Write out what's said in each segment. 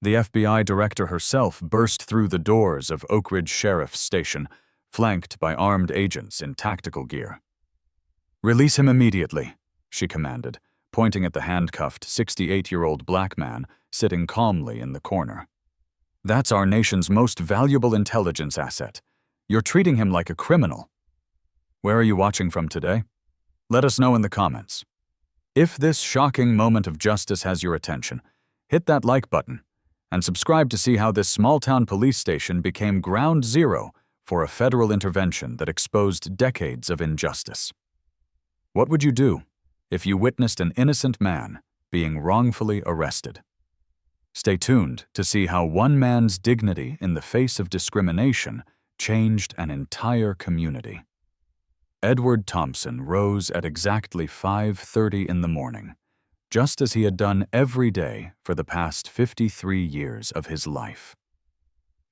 The FBI director herself burst through the doors of Oak Ridge Sheriff's Station, flanked by armed agents in tactical gear. "Release him immediately," she commanded, pointing at the handcuffed 68-year-old black man sitting calmly in the corner. "That's our nation's most valuable intelligence asset. You're treating him like a criminal." Where are you watching from today? Let us know in the comments. If this shocking moment of justice has your attention, hit that like button and subscribe to see how this small-town police station became ground zero for a federal intervention that exposed decades of injustice. What would you do if you witnessed an innocent man being wrongfully arrested? Stay tuned to see how one man's dignity in the face of discrimination changed an entire community. Edward Thompson rose at exactly 5:30 in the morning, just as he had done every day for the past 53 years of his life.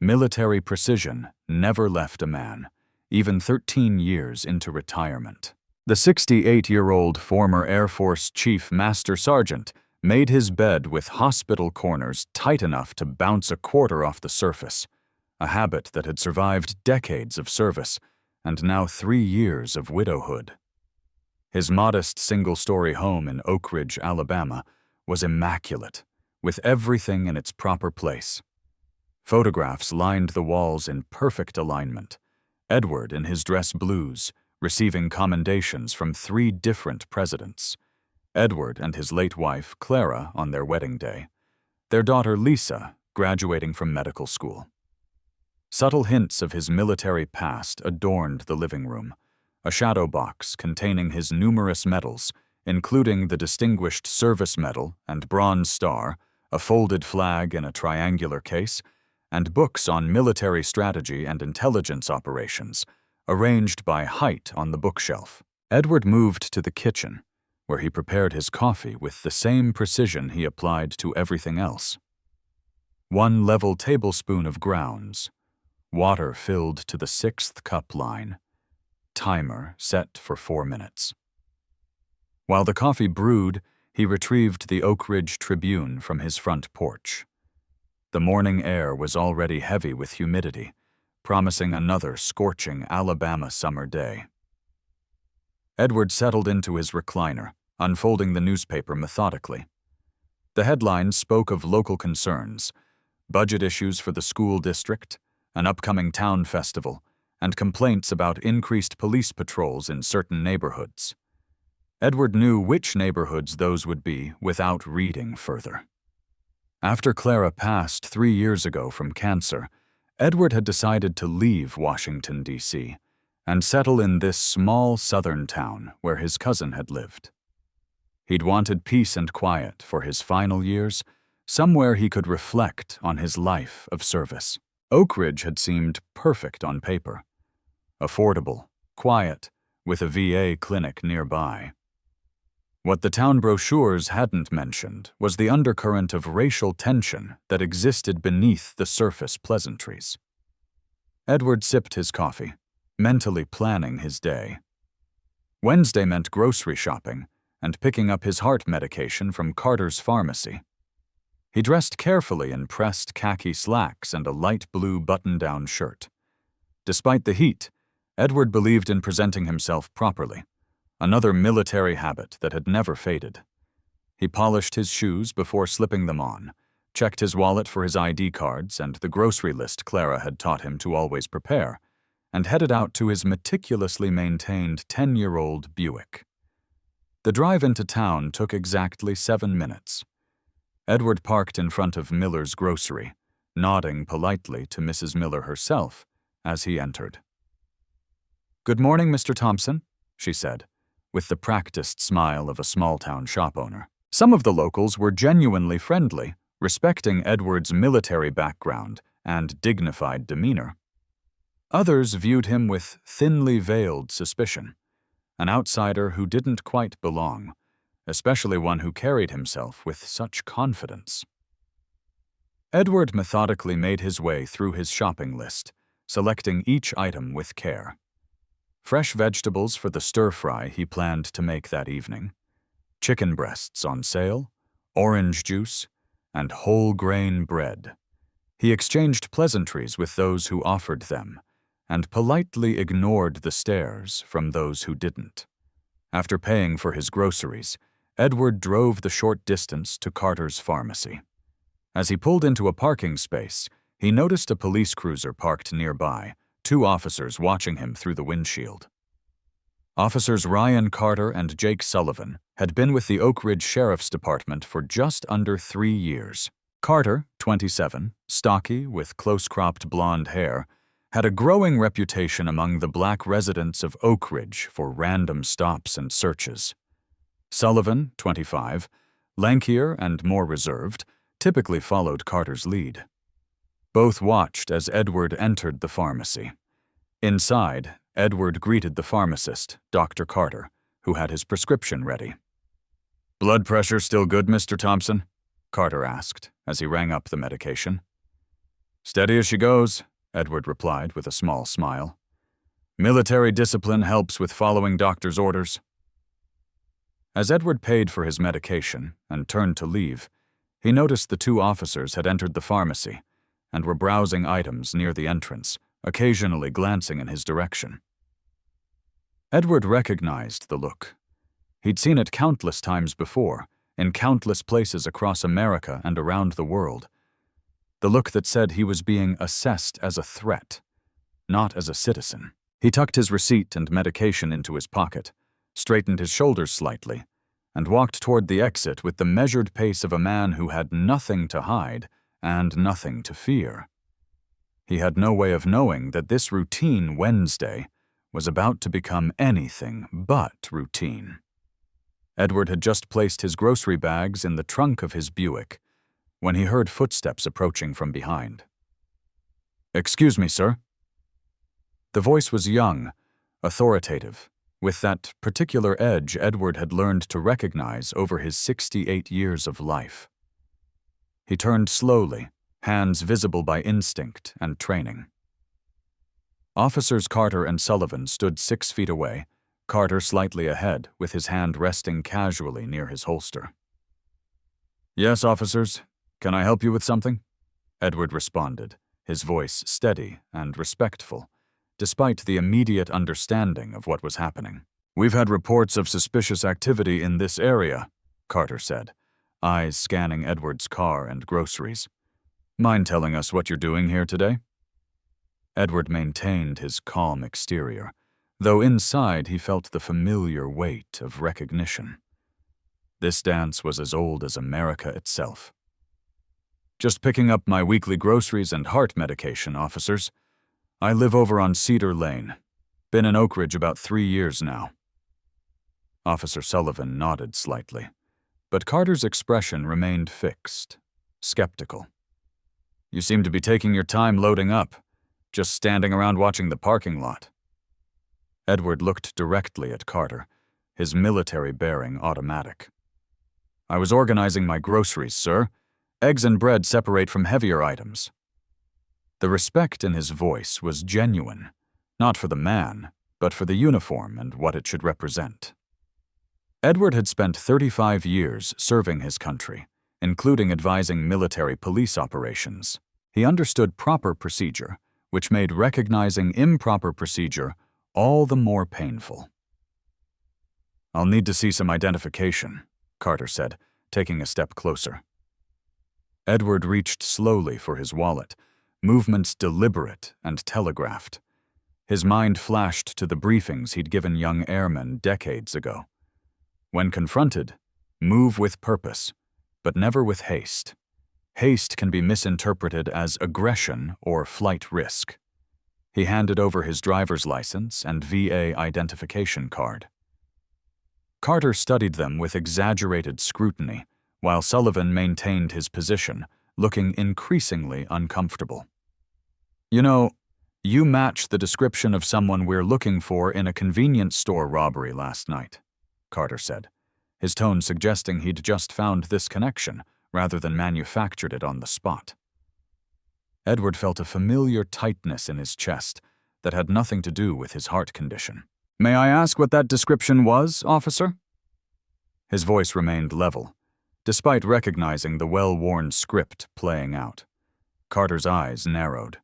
Military precision never left a man, even 13 years into retirement. The 68-year-old former Air Force Chief Master Sergeant made his bed with hospital corners tight enough to bounce a quarter off the surface, a habit that had survived decades of service and now 3 years of widowhood. His modest single-story home in Oak Ridge, Alabama, was immaculate, with everything in its proper place. Photographs lined the walls in perfect alignment. Edward in his dress blues, receiving commendations from 3 different presidents. Edward and his late wife, Clara, on their wedding day. Their daughter, Lisa, graduating from medical school. Subtle hints of his military past adorned the living room, a shadow box containing his numerous medals, including the Distinguished Service Medal and Bronze Star, a folded flag in a triangular case, and books on military strategy and intelligence operations, arranged by height on the bookshelf. Edward moved to the kitchen, where he prepared his coffee with the same precision he applied to everything else. 1 level tablespoon of grounds, water filled to the 6th cup line, timer set for 4 minutes. While the coffee brewed, he retrieved the Oak Ridge Tribune from his front porch. The morning air was already heavy with humidity, promising another scorching Alabama summer day. Edward settled into his recliner, unfolding the newspaper methodically. The headlines spoke of local concerns, budget issues for the school district, an upcoming town festival, and complaints about increased police patrols in certain neighborhoods. Edward knew which neighborhoods those would be without reading further. After Clara passed 3 years ago from cancer, Edward had decided to leave Washington, D.C., and settle in this small southern town where his cousin had lived. He'd wanted peace and quiet for his final years, somewhere he could reflect on his life of service. Oak Ridge had seemed perfect on paper. Affordable, quiet, with a VA clinic nearby. What the town brochures hadn't mentioned was the undercurrent of racial tension that existed beneath the surface pleasantries. Edward sipped his coffee, mentally planning his day. Wednesday meant grocery shopping and picking up his heart medication from Carter's Pharmacy. He dressed carefully in pressed khaki slacks and a light blue button-down shirt. Despite the heat, Edward believed in presenting himself properly, another military habit that had never faded. He polished his shoes before slipping them on, checked his wallet for his ID cards and the grocery list Clara had taught him to always prepare, and headed out to his meticulously maintained 10-year-old Buick. The drive into town took exactly 7 minutes. Edward parked in front of Miller's grocery, nodding politely to Mrs. Miller herself as he entered. "Good morning, Mr. Thompson," she said, with the practiced smile of a small-town shop owner. Some of the locals were genuinely friendly, respecting Edward's military background and dignified demeanor. Others viewed him with thinly veiled suspicion, an outsider who didn't quite belong, especially one who carried himself with such confidence. Edward methodically made his way through his shopping list, selecting each item with care. Fresh vegetables for the stir-fry he planned to make that evening, chicken breasts on sale, orange juice, and whole-grain bread. He exchanged pleasantries with those who offered them, and politely ignored the stares from those who didn't. After paying for his groceries, Edward drove the short distance to Carter's pharmacy. As he pulled into a parking space, he noticed a police cruiser parked nearby, 2 officers watching him through the windshield. Officers Ryan Carter and Jake Sullivan had been with the Oak Ridge Sheriff's Department for just under 3 years. Carter, 27, stocky with close-cropped blonde hair, had a growing reputation among the black residents of Oak Ridge for random stops and searches. Sullivan, 25, lankier and more reserved, typically followed Carter's lead. Both watched as Edward entered the pharmacy. Inside, Edward greeted the pharmacist, Dr. Carter, who had his prescription ready. "Blood pressure still good, Mr. Thompson?" Carter asked, as he rang up the medication. "Steady as she goes," Edward replied with a small smile. "Military discipline helps with following doctor's orders." As Edward paid for his medication and turned to leave, he noticed the 2 officers had entered the pharmacy and were browsing items near the entrance, occasionally glancing in his direction. Edward recognized the look. He'd seen it countless times before, in countless places across America and around the world. The look that said he was being assessed as a threat, not as a citizen. He tucked his receipt and medication into his pocket, straightened his shoulders slightly, and walked toward the exit with the measured pace of a man who had nothing to hide and nothing to fear. He had no way of knowing that this routine Wednesday was about to become anything but routine. Edward had just placed his grocery bags in the trunk of his Buick when he heard footsteps approaching from behind. "Excuse me, sir." The voice was young, authoritative, with that particular edge Edward had learned to recognize over his 68 years of life. He turned slowly, hands visible by instinct and training. Officers Carter and Sullivan stood 6 feet away, Carter slightly ahead, with his hand resting casually near his holster. "Yes, officers. Can I help you with something?" Edward responded, his voice steady and respectful, despite the immediate understanding of what was happening. "We've had reports of suspicious activity in this area," Carter said, eyes scanning Edward's car and groceries. "Mind telling us what you're doing here today?" Edward maintained his calm exterior, though inside he felt the familiar weight of recognition. This dance was as old as America itself. "Just picking up my weekly groceries and heart medication, officers. I live over on Cedar Lane. Been in Oak Ridge about 3 years now." Officer Sullivan nodded slightly, but Carter's expression remained fixed, skeptical. "You seem to be taking your time loading up, just standing around watching the parking lot." Edward looked directly at Carter, his military bearing automatic. "I was organizing my groceries, sir. Eggs and bread separate from heavier items." The respect in his voice was genuine, not for the man, but for the uniform and what it should represent. Edward had spent 35 years serving his country, including advising military police operations. He understood proper procedure, which made recognizing improper procedure all the more painful. "I'll need to see some identification," Carter said, taking a step closer. Edward reached slowly for his wallet, movements deliberate and telegraphed. His mind flashed to the briefings he'd given young airmen decades ago. When confronted, move with purpose, but never with haste. Haste can be misinterpreted as aggression or flight risk. He handed over his driver's license and VA identification card. Carter studied them with exaggerated scrutiny, while Sullivan maintained his position, looking increasingly uncomfortable. "You know, you match the description of someone we're looking for in a convenience store robbery last night," Carter said, his tone suggesting he'd just found this connection rather than manufactured it on the spot. Edward felt a familiar tightness in his chest that had nothing to do with his heart condition. "May I ask what that description was, officer?" His voice remained level, despite recognizing the well-worn script playing out. Carter's eyes narrowed.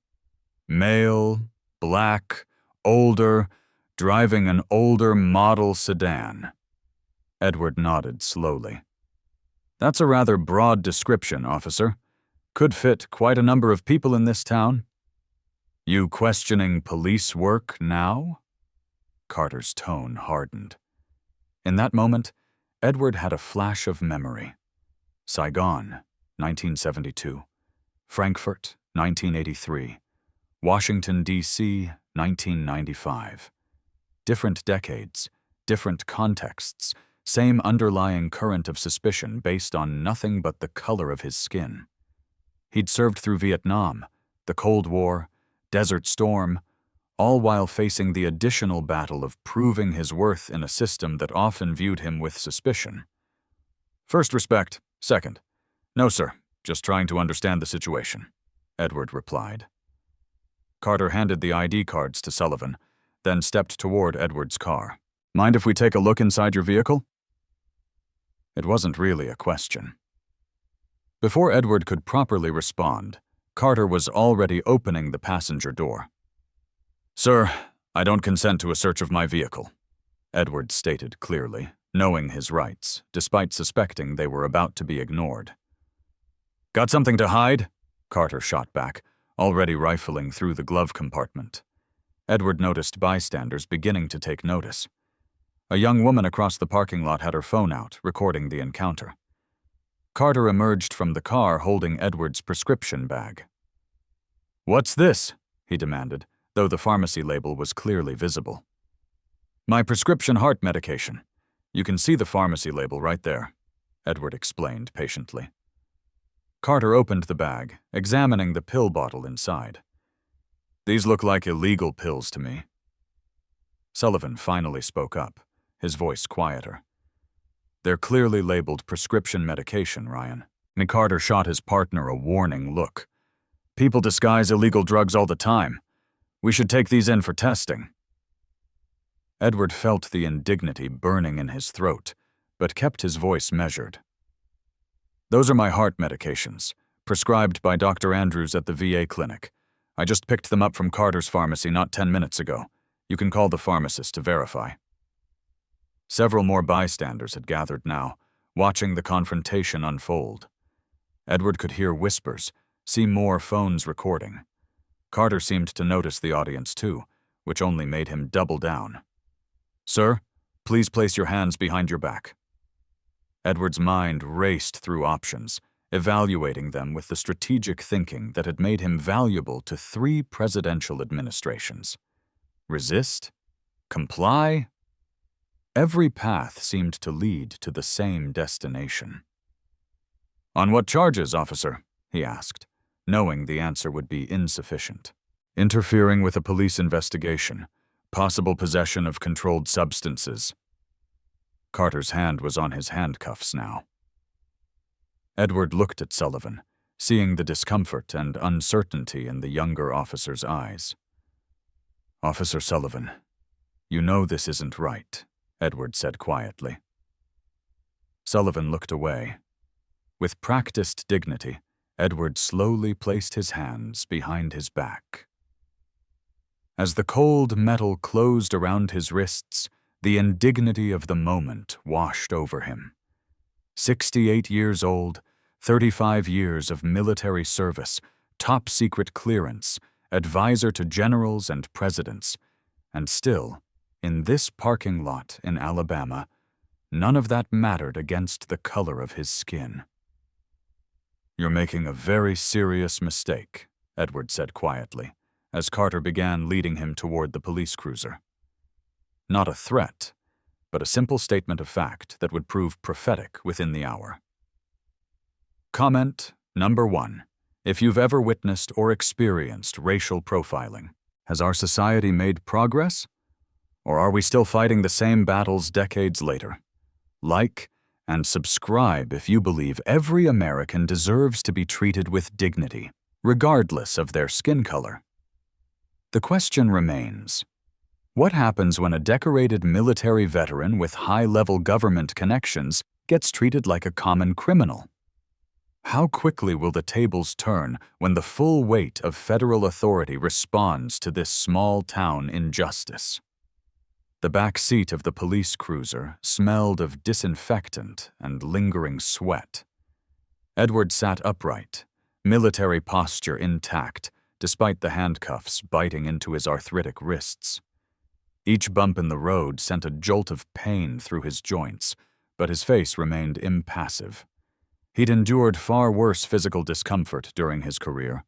Male, black, older, driving an older model sedan. Edward nodded slowly. That's a rather broad description, officer. Could fit quite a number of people in this town. You questioning police work now? Carter's tone hardened. In that moment, Edward had a flash of memory. Saigon, 1972. Frankfurt, 1983. Washington, D.C., 1995. Different decades, different contexts, same underlying current of suspicion based on nothing but the color of his skin. He'd served through Vietnam, the Cold War, Desert Storm, all while facing the additional battle of proving his worth in a system that often viewed him with suspicion. First respect, second. No, sir, just trying to understand the situation, Edward replied. Carter handed the ID cards to Sullivan, then stepped toward Edward's car. Mind if we take a look inside your vehicle? It wasn't really a question. Before Edward could properly respond, Carter was already opening the passenger door. Sir, I don't consent to a search of my vehicle, Edward stated clearly, knowing his rights, despite suspecting they were about to be ignored. Got something to hide? Carter shot back, already rifling through the glove compartment. Edward noticed bystanders beginning to take notice. A young woman across the parking lot had her phone out, recording the encounter. Carter emerged from the car holding Edward's prescription bag. What's this? He demanded, though the pharmacy label was clearly visible. My prescription heart medication. You can see the pharmacy label right there, Edward explained patiently. Carter opened the bag, examining the pill bottle inside. These look like illegal pills to me. Sullivan finally spoke up, his voice quieter. They're clearly labeled prescription medication, Ryan. And Carter shot his partner a warning look. People disguise illegal drugs all the time. We should take these in for testing. Edward felt the indignity burning in his throat, but kept his voice measured. Those are my heart medications, prescribed by Dr. Andrews at the VA clinic. I just picked them up from Carter's pharmacy not 10 minutes ago. You can call the pharmacist to verify. Several more bystanders had gathered now, watching the confrontation unfold. Edward could hear whispers, see more phones recording. Carter seemed to notice the audience too, which only made him double down. Sir, please place your hands behind your back. Edward's mind raced through options, evaluating them with the strategic thinking that had made him valuable to 3 presidential administrations. Resist? Comply? Every path seemed to lead to the same destination. On what charges, officer? He asked, knowing the answer would be insufficient. Interfering with a police investigation, possible possession of controlled substances. Carter's hand was on his handcuffs now. Edward looked at Sullivan, seeing the discomfort and uncertainty in the younger officer's eyes. Officer Sullivan, you know this isn't right, Edward said quietly. Sullivan looked away. With practiced dignity, Edward slowly placed his hands behind his back. As the cold metal closed around his wrists, the indignity of the moment washed over him. 68 years old, 35 years of military service, top-secret clearance, advisor to generals and presidents, and still, in this parking lot in Alabama, none of that mattered against the color of his skin. You're making a very serious mistake, Edward said quietly, as Carter began leading him toward the police cruiser. Not a threat, but a simple statement of fact that would prove prophetic within the hour. Comment number 1. If you've ever witnessed or experienced racial profiling, has our society made progress? Or are we still fighting the same battles decades later? Like and subscribe if you believe every American deserves to be treated with dignity, regardless of their skin color. The question remains, what happens when a decorated military veteran with high-level government connections gets treated like a common criminal. How quickly will the tables turn when the full weight of federal authority responds to this small-town injustice? The back seat of the police cruiser smelled of disinfectant and lingering sweat. Edward sat upright, military posture intact, despite the handcuffs biting into his arthritic wrists. Each bump in the road sent a jolt of pain through his joints, but his face remained impassive. He'd endured far worse physical discomfort during his career.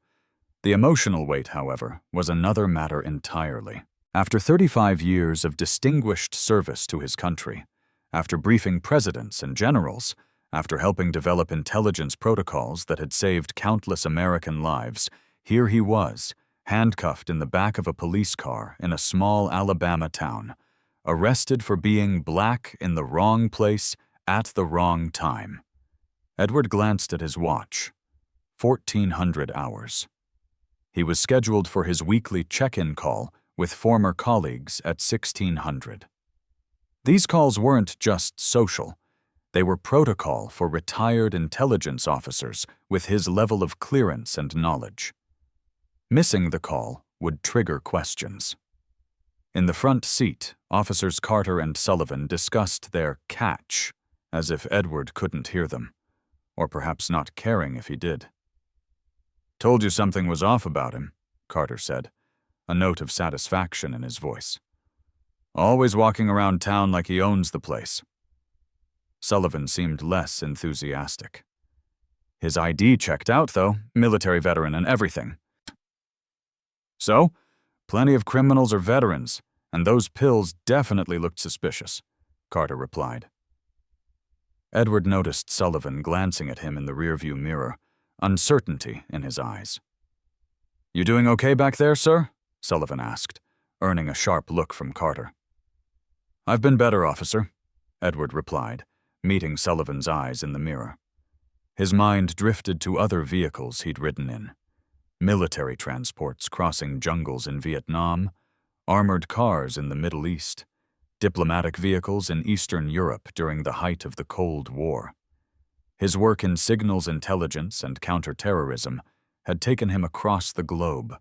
The emotional weight, however, was another matter entirely. After 35 years of distinguished service to his country, after briefing presidents and generals, after helping develop intelligence protocols that had saved countless American lives, here he was, handcuffed in the back of a police car in a small Alabama town, arrested for being black in the wrong place at the wrong time. Edward glanced at his watch. 1,400 hours. He was scheduled for his weekly check-in call with former colleagues at 1,600. These calls weren't just social. They were protocol for retired intelligence officers with his level of clearance and knowledge. Missing the call would trigger questions. In the front seat, Officers Carter and Sullivan discussed their catch, as if Edward couldn't hear them, or perhaps not caring if he did. "Told you something was off about him," Carter said, a note of satisfaction in his voice. "Always walking around town like he owns the place." Sullivan seemed less enthusiastic. "His ID checked out, though, military veteran and everything." "So, plenty of criminals are veterans, and those pills definitely looked suspicious," Carter replied. Edward noticed Sullivan glancing at him in the rearview mirror, uncertainty in his eyes. "You doing okay back there, sir?" Sullivan asked, earning a sharp look from Carter. "I've been better, officer," Edward replied, meeting Sullivan's eyes in the mirror. His mind drifted to other vehicles he'd ridden in. Military transports crossing jungles in Vietnam, armored cars in the Middle East, diplomatic vehicles in Eastern Europe during the height of the Cold War. His work in signals intelligence and counterterrorism had taken him across the globe,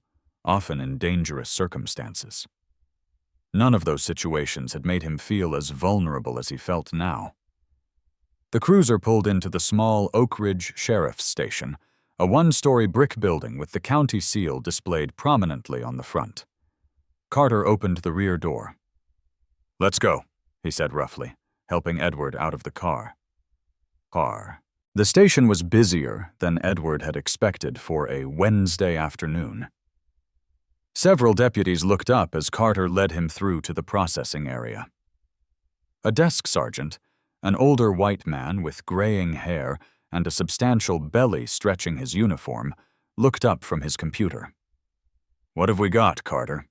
often in dangerous circumstances. None of those situations had made him feel as vulnerable as he felt now. The cruiser pulled into the small Oak Ridge Sheriff's Station, a one-story brick building with the county seal displayed prominently on the front. Carter opened the rear door. "Let's go," he said roughly, helping Edward out of the car. The station was busier than Edward had expected for a Wednesday afternoon. Several deputies looked up as Carter led him through to the processing area. A desk sergeant, an older white man with graying hair and a substantial belly stretching his uniform, looked up from his computer. "What have we got, Carter?"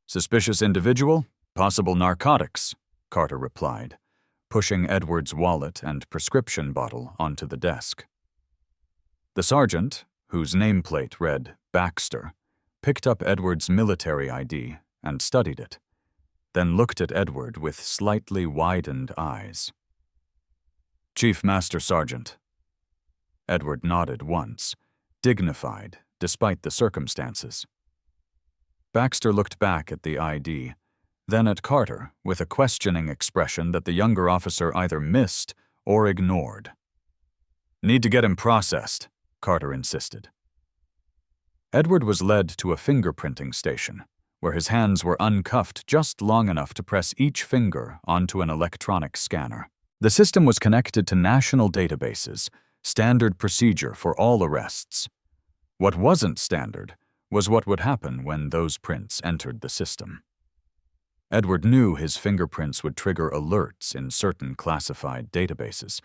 "Suspicious individual, possible narcotics," Carter replied, pushing Edward's wallet and prescription bottle onto the desk. The sergeant, whose nameplate read Baxter, picked up Edward's military ID and studied it, then looked at Edward with slightly widened eyes. "Chief Master Sergeant." Edward nodded once, dignified despite the circumstances. Baxter looked back at the ID, then at Carter with a questioning expression that the younger officer either missed or ignored. "Need to get him processed," Carter insisted. Edward was led to a fingerprinting station, where his hands were uncuffed just long enough to press each finger onto an electronic scanner. The system was connected to national databases, standard procedure for all arrests. What wasn't standard was what would happen when those prints entered the system. Edward knew his fingerprints would trigger alerts in certain classified databases,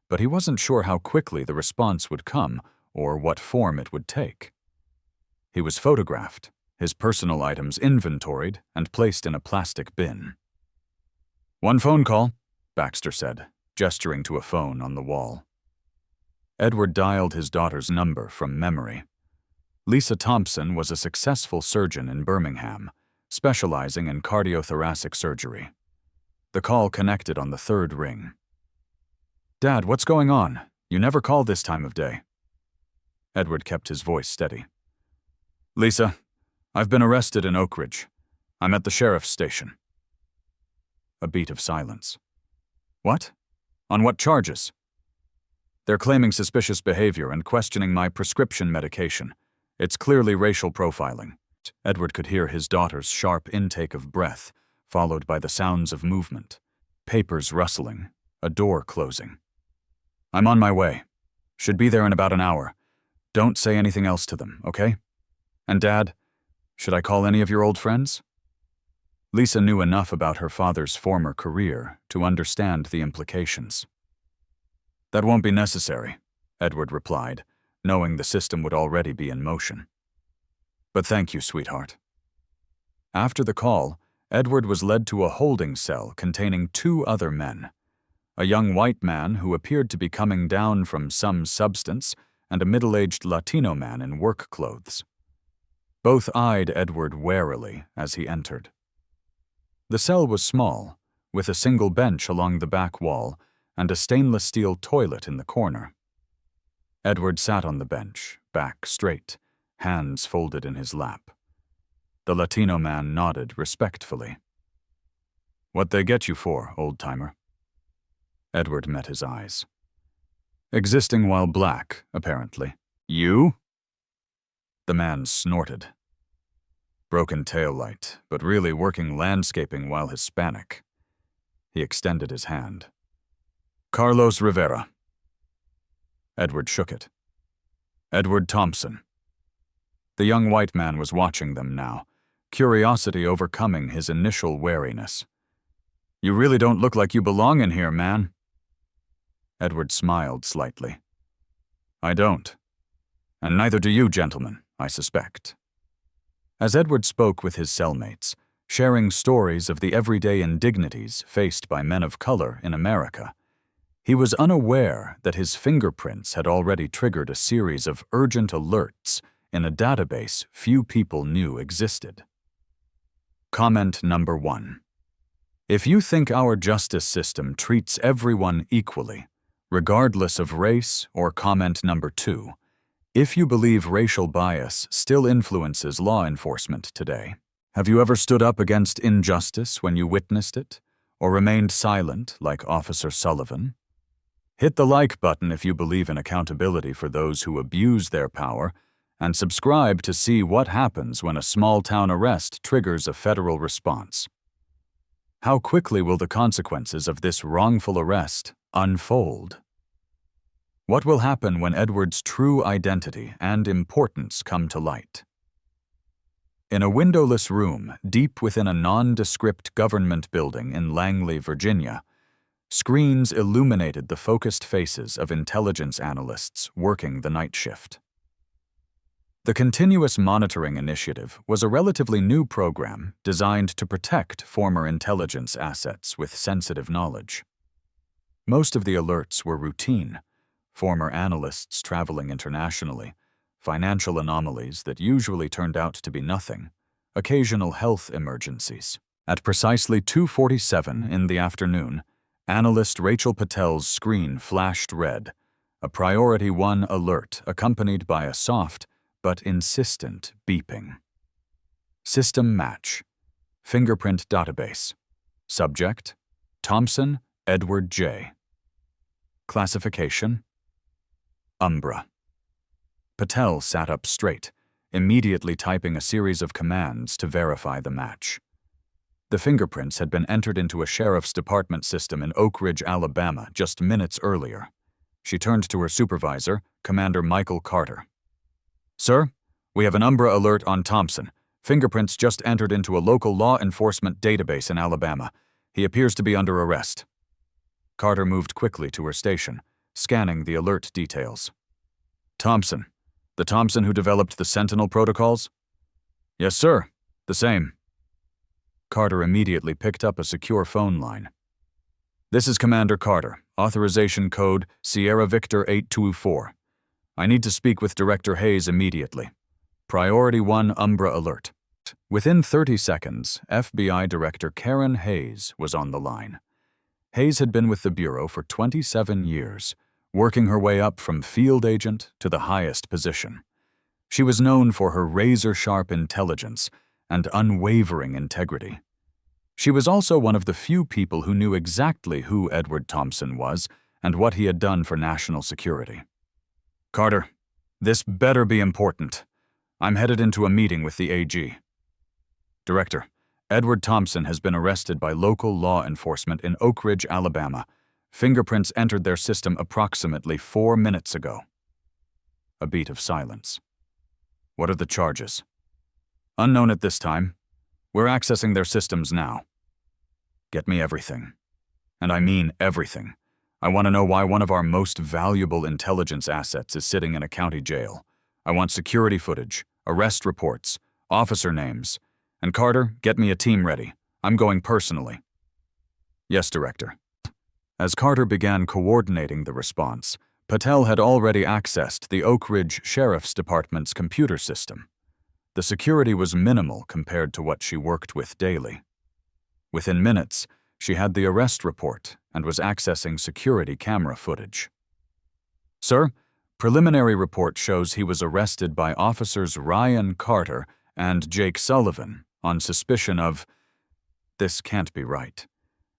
but he wasn't sure how quickly the response would come or what form it would take. He was photographed, his personal items inventoried and placed in a plastic bin. "One phone call," Baxter said, gesturing to a phone on the wall. Edward dialed his daughter's number from memory. Lisa Thompson was a successful surgeon in Birmingham, specializing in cardiothoracic surgery. The call connected on the third ring. Dad, what's going on? You never call this time of day. Edward kept his voice steady. Lisa, I've been arrested in Oak Ridge. I'm at the sheriff's station. A beat of silence. What? On what charges? They're claiming suspicious behavior and questioning my prescription medication. It's clearly racial profiling. Edward could hear his daughter's sharp intake of breath, followed by the sounds of movement. Papers rustling, a door closing. I'm on my way. Should be there in about an hour. Don't say anything else to them, okay? And Dad, should I call any of your old friends? Lisa knew enough about her father's former career to understand the implications. That won't be necessary, Edward replied, knowing the system would already be in motion. But thank you, sweetheart. After the call, Edward was led to a holding cell containing 2 other men. A young white man who appeared to be coming down from some substance and a middle-aged Latino man in work clothes. Both eyed Edward warily as he entered. The cell was small, with a single bench along the back wall and a stainless steel toilet in the corner. Edward sat on the bench, back straight, hands folded in his lap. The Latino man nodded respectfully. What they get you for, old-timer? Edward met his eyes. Existing while black, apparently. You? The man snorted. Broken taillight, but really working landscaping while Hispanic. He extended his hand. Carlos Rivera. Edward shook it. Edward Thompson. The young white man was watching them now, curiosity overcoming his initial wariness. You really don't look like you belong in here, man. Edward smiled slightly. I don't. And neither do you, gentlemen, I suspect. As Edward spoke with his cellmates, sharing stories of the everyday indignities faced by men of color in America, he was unaware that his fingerprints had already triggered a series of urgent alerts in a database few people knew existed. Comment number 1. If you think our justice system treats everyone equally, regardless of race, or comment number 2, if you believe racial bias still influences law enforcement today, have you ever stood up against injustice when you witnessed it, or remained silent like Officer Sullivan? Hit the like button if you believe in accountability for those who abuse their power, and subscribe to see what happens when a small-town arrest triggers a federal response. How quickly will the consequences of this wrongful arrest unfold? What will happen when Edward's true identity and importance come to light? In a windowless room deep within a nondescript government building in Langley, Virginia, screens illuminated the focused faces of intelligence analysts working the night shift. The Continuous Monitoring Initiative was a relatively new program designed to protect former intelligence assets with sensitive knowledge. Most of the alerts were routine, former analysts traveling internationally, financial anomalies that usually turned out to be nothing, occasional health emergencies. At precisely 2:47 in the afternoon, analyst Rachel Patel's screen flashed red, a Priority 1 alert accompanied by a soft but insistent beeping. System match. Fingerprint database. Subject: Thompson Edward J. Classification: Umbra. Patel sat up straight, immediately typing a series of commands to verify the match. The fingerprints had been entered into a sheriff's department system in Oak Ridge, Alabama, just minutes earlier. She turned to her supervisor, Commander Michael Carter. Sir, we have an Umbra alert on Thompson. Fingerprints just entered into a local law enforcement database in Alabama. He appears to be under arrest. Carter moved quickly to her station, scanning the alert details. Thompson. The Thompson who developed the Sentinel protocols? Yes, sir. The same. Carter immediately picked up a secure phone line. This is Commander Carter. Authorization code Sierra Victor 824. I need to speak with Director Hayes immediately. Priority 1 Umbra alert. Within 30 seconds, FBI Director Karen Hayes was on the line. Hayes had been with the Bureau for 27 years, working her way up from field agent to the highest position. She was known for her razor-sharp intelligence and unwavering integrity. She was also one of the few people who knew exactly who Edward Thompson was and what he had done for national security. "Carter, this better be important. I'm headed into a meeting with the AG. Director, Edward Thompson has been arrested by local law enforcement in Oak Ridge, Alabama. Fingerprints entered their system approximately 4 minutes ago." A beat of silence. "What are the charges?" "Unknown at this time. We're accessing their systems now." "Get me everything. And I mean everything. I want to know why one of our most valuable intelligence assets is sitting in a county jail. I want security footage, arrest reports, officer names. And Carter, get me a team ready. I'm going personally." "Yes, Director." As Carter began coordinating the response, Patel had already accessed the Oak Ridge Sheriff's Department's computer system. The security was minimal compared to what she worked with daily. Within minutes, she had the arrest report and was accessing security camera footage. "Sir, preliminary report shows he was arrested by Officers Ryan Carter and Jake Sullivan on suspicion of—" "This can't be right.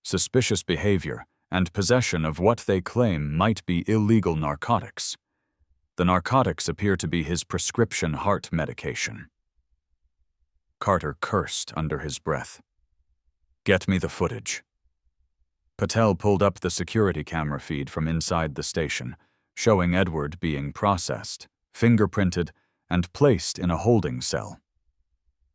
Suspicious behavior and possession of what they claim might be illegal narcotics. The narcotics appear to be his prescription heart medication." Carter cursed under his breath. "Get me the footage." Patel pulled up the security camera feed from inside the station, showing Edward being processed, fingerprinted, and placed in a holding cell.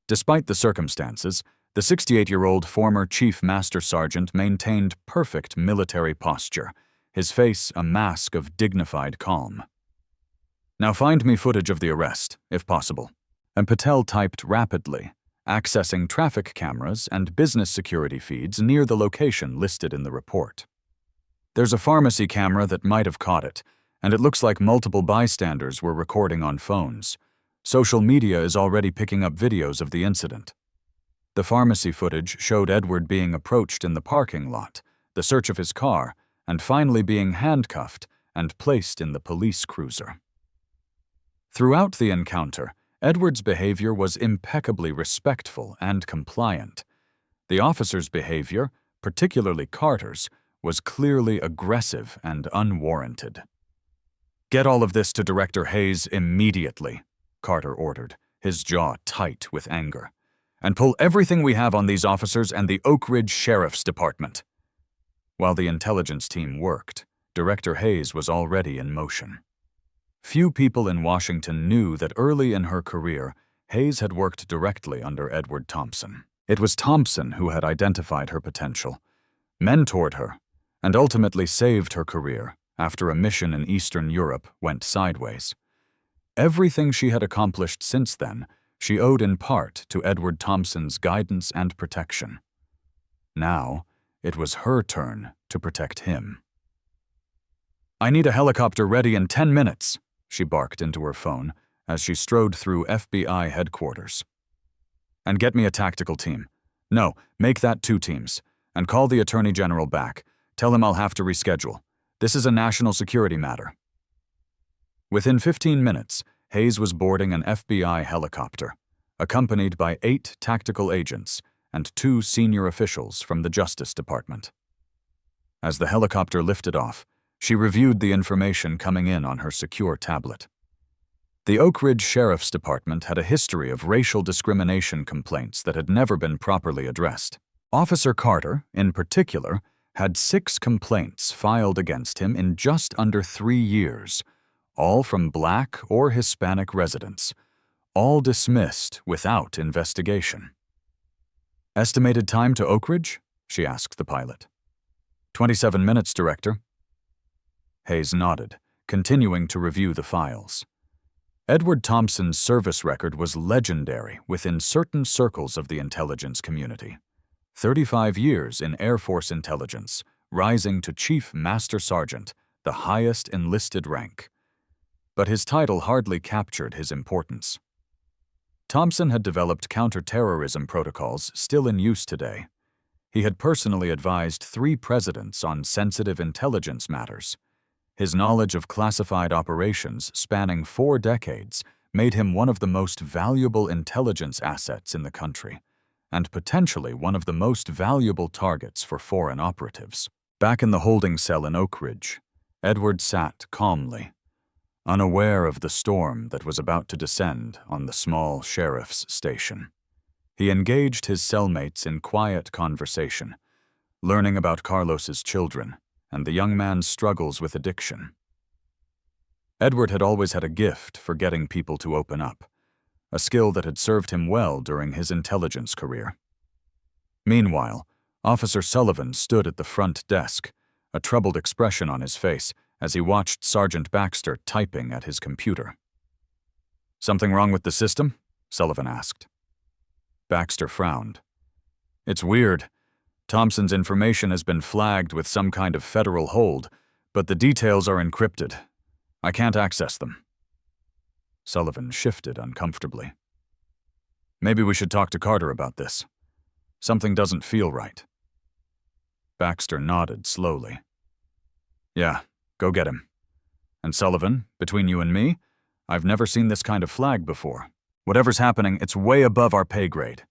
Despite the circumstances, the 68-year-old former Chief Master Sergeant maintained perfect military posture, his face a mask of dignified calm. "Now find me footage of the arrest, if possible." And Patel typed rapidly, accessing traffic cameras and business security feeds near the location listed in the report. "There's a pharmacy camera that might have caught it, and it looks like multiple bystanders were recording on phones. Social media is already picking up videos of the incident." The pharmacy footage showed Edward being approached in the parking lot, the search of his car, and finally being handcuffed and placed in the police cruiser. Throughout the encounter, Edward's behavior was impeccably respectful and compliant. The officer's behavior, particularly Carter's, was clearly aggressive and unwarranted. "Get all of this to Director Hayes immediately," Carter ordered, his jaw tight with anger. "And pull everything we have on these officers and the Oak Ridge Sheriff's Department." While the intelligence team worked, Director Hayes was already in motion. Few people in Washington knew that early in her career, Hayes had worked directly under Edward Thompson. It was Thompson who had identified her potential, mentored her, and ultimately saved her career after a mission in Eastern Europe went sideways. Everything she had accomplished since then, she owed in part to Edward Thompson's guidance and protection. Now, it was her turn to protect him. "I need a helicopter ready in 10 minutes, she barked into her phone as she strode through FBI headquarters. "And get me a tactical team. No, make that 2 teams. And call the Attorney General back. Tell him I'll have to reschedule. This is a national security matter." Within 15 minutes, Hayes was boarding an FBI helicopter, accompanied by 8 tactical agents and 2 senior officials from the Justice Department. As the helicopter lifted off, she reviewed the information coming in on her secure tablet. The Oak Ridge Sheriff's Department had a history of racial discrimination complaints that had never been properly addressed. Officer Carter, in particular, had 6 complaints filed against him in just under 3 years, all from Black or Hispanic residents, all dismissed without investigation. "Estimated time to Oak Ridge?" she asked the pilot. 27 minutes, Director." Hayes nodded, continuing to review the files. Edward Thompson's service record was legendary within certain circles of the intelligence community. 35 years in Air Force intelligence, rising to Chief Master Sergeant, the highest enlisted rank. But his title hardly captured his importance. Thompson had developed counterterrorism protocols still in use today. He had personally advised 3 presidents on sensitive intelligence matters. His knowledge of classified operations spanning 4 decades made him one of the most valuable intelligence assets in the country, and potentially one of the most valuable targets for foreign operatives. Back in the holding cell in Oak Ridge, Edward sat calmly, unaware of the storm that was about to descend on the small sheriff's station. He engaged his cellmates in quiet conversation, learning about Carlos's children and the young man's struggles with addiction. Edward had always had a gift for getting people to open up, a skill that had served him well during his intelligence career. Meanwhile, Officer Sullivan stood at the front desk, a troubled expression on his face as he watched Sergeant Baxter typing at his computer. "Something wrong with the system?" Sullivan asked. Baxter frowned. "It's weird. Thompson's information has been flagged with some kind of federal hold, but the details are encrypted. I can't access them." Sullivan shifted uncomfortably. "Maybe we should talk to Carter about this. Something doesn't feel right." Baxter nodded slowly. "Yeah, go get him. And Sullivan, between you and me, I've never seen this kind of flag before. Whatever's happening, it's way above our pay grade."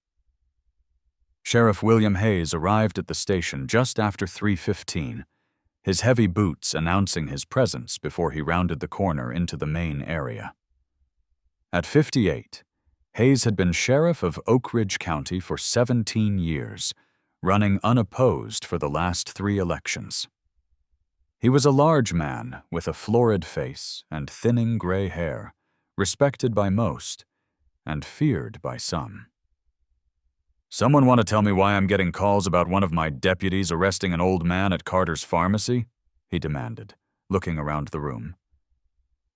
Sheriff William Hayes arrived at the station just after 3:15, his heavy boots announcing his presence before he rounded the corner into the main area. At 58, Hayes had been sheriff of Oak Ridge County for 17 years, running unopposed for the last 3 elections. He was a large man with a florid face and thinning gray hair, respected by most and feared by some. "Someone want to tell me why I'm getting calls about one of my deputies arresting an old man at Carter's pharmacy?" he demanded, looking around the room.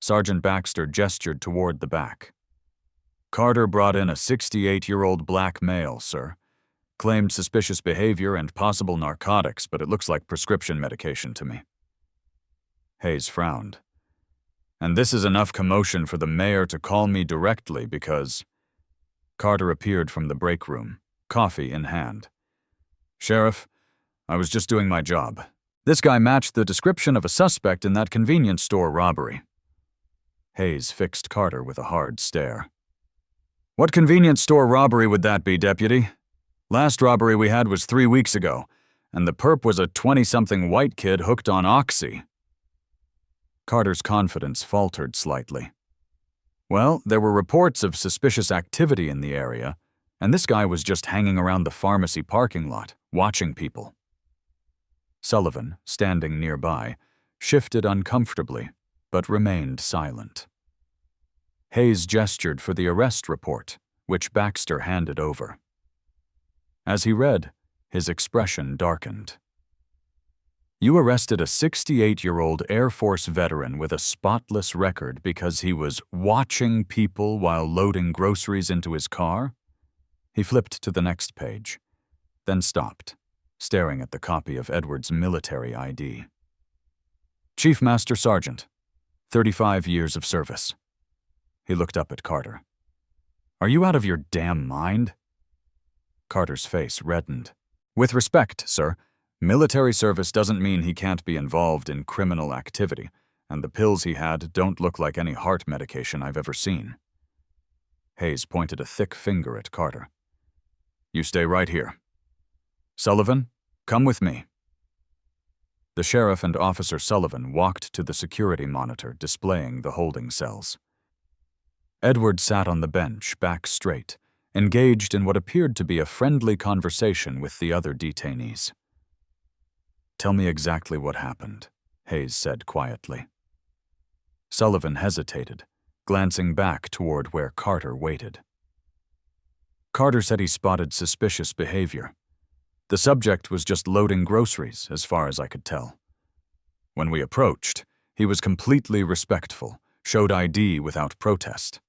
Sergeant Baxter gestured toward the back. "Carter brought in a 68-year-old black male, sir. Claimed suspicious behavior and possible narcotics, but it looks like prescription medication to me." Hayes frowned. "And this is enough commotion for the mayor to call me directly because—" Carter appeared from the break room, coffee in hand. "Sheriff, I was just doing my job. This guy matched the description of a suspect in that convenience store robbery." Hayes fixed Carter with a hard stare. "What convenience store robbery would that be, Deputy? Last robbery we had was 3 weeks ago, and the perp was a 20-something white kid hooked on Oxy." Carter's confidence faltered slightly. "Well, there were reports of suspicious activity in the area, and this guy was just hanging around the pharmacy parking lot, watching people." Sullivan, standing nearby, shifted uncomfortably, but remained silent. Hayes gestured for the arrest report, which Baxter handed over. As he read, his expression darkened. "You arrested a 68-year-old Air Force veteran with a spotless record because he was watching people while loading groceries into his car?" He flipped to the next page, then stopped, staring at the copy of Edward's military ID. "Chief Master Sergeant, 35 years of service." He looked up at Carter. "Are you out of your damn mind?" Carter's face reddened. "With respect, sir, military service doesn't mean he can't be involved in criminal activity, and the pills he had don't look like any heart medication I've ever seen." Hayes pointed a thick finger at Carter. "You stay right here. Sullivan, come with me." The sheriff and Officer Sullivan walked to the security monitor displaying the holding cells. Edward sat on the bench, back straight, engaged in what appeared to be a friendly conversation with the other detainees. "Tell me exactly what happened," Hayes said quietly. Sullivan hesitated, glancing back toward where Carter waited. "Carter said he spotted suspicious behavior. The subject was just loading groceries, as far as I could tell. When we approached, he was completely respectful, showed ID without protest.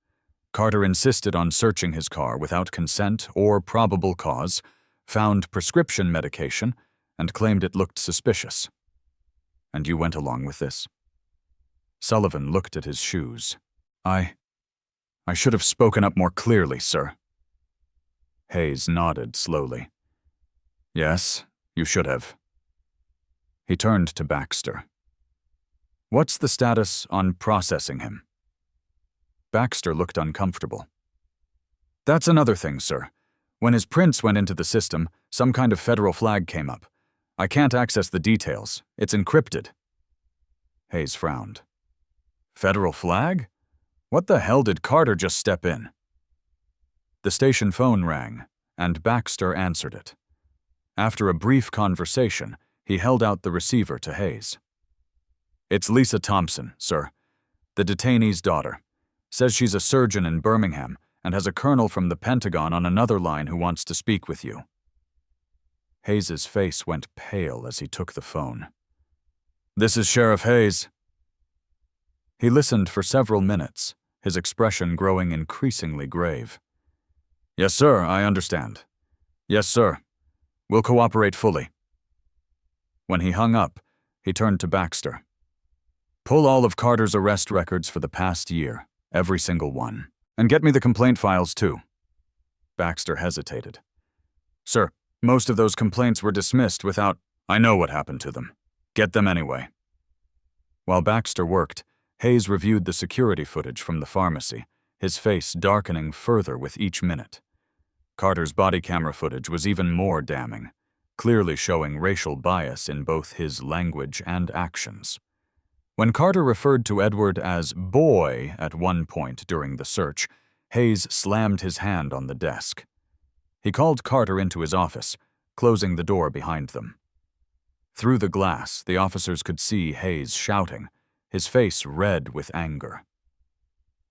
Carter insisted on searching his car without consent or probable cause, found prescription medication, and claimed it looked suspicious. And you went along with this?" Sullivan looked at his shoes. I should have spoken up more clearly, sir." Hayes nodded slowly. Yes, you should have. He turned to Baxter. What's the status on processing him? Baxter looked uncomfortable. That's another thing, sir. When his prints went into the system, some kind of federal flag came up. I can't access the details. It's encrypted. Hayes frowned. Federal flag? What the hell did Carter just step in? The station phone rang, and Baxter answered it. After a brief conversation, he held out the receiver to Hayes. It's Lisa Thompson, sir, the detainee's daughter. Says she's a surgeon in Birmingham and has a colonel from the Pentagon on another line who wants to speak with you. Hayes's face went pale as he took the phone. This is Sheriff Hayes. He listened for several minutes, his expression growing increasingly grave. Yes, sir, I understand. Yes, sir. We'll cooperate fully. When he hung up, he turned to Baxter. Pull all of Carter's arrest records for the past year, every single one, and get me the complaint files too. Baxter hesitated. Sir, most of those complaints were dismissed without— I know what happened to them. Get them anyway. While Baxter worked, Hayes reviewed the security footage from the pharmacy, his face darkening further with each minute. Carter's body camera footage was even more damning, clearly showing racial bias in both his language and actions. When Carter referred to Edward as boy at one point during the search, Hayes slammed his hand on the desk. He called Carter into his office, closing the door behind them. Through the glass, the officers could see Hayes shouting, his face red with anger.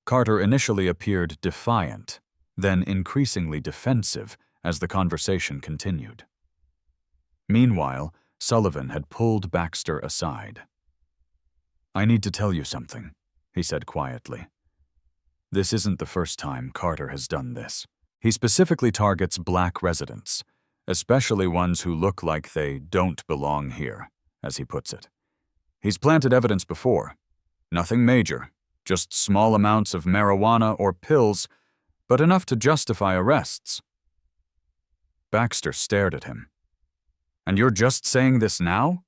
Carter initially appeared defiant, then increasingly defensive as the conversation continued. Meanwhile, Sullivan had pulled Baxter aside. I need to tell you something, he said quietly. This isn't the first time Carter has done this. He specifically targets black residents, especially ones who look like they don't belong here, as he puts it. He's planted evidence before. Nothing major, just small amounts of marijuana or pills, but enough to justify arrests. Baxter stared at him. And you're just saying this now?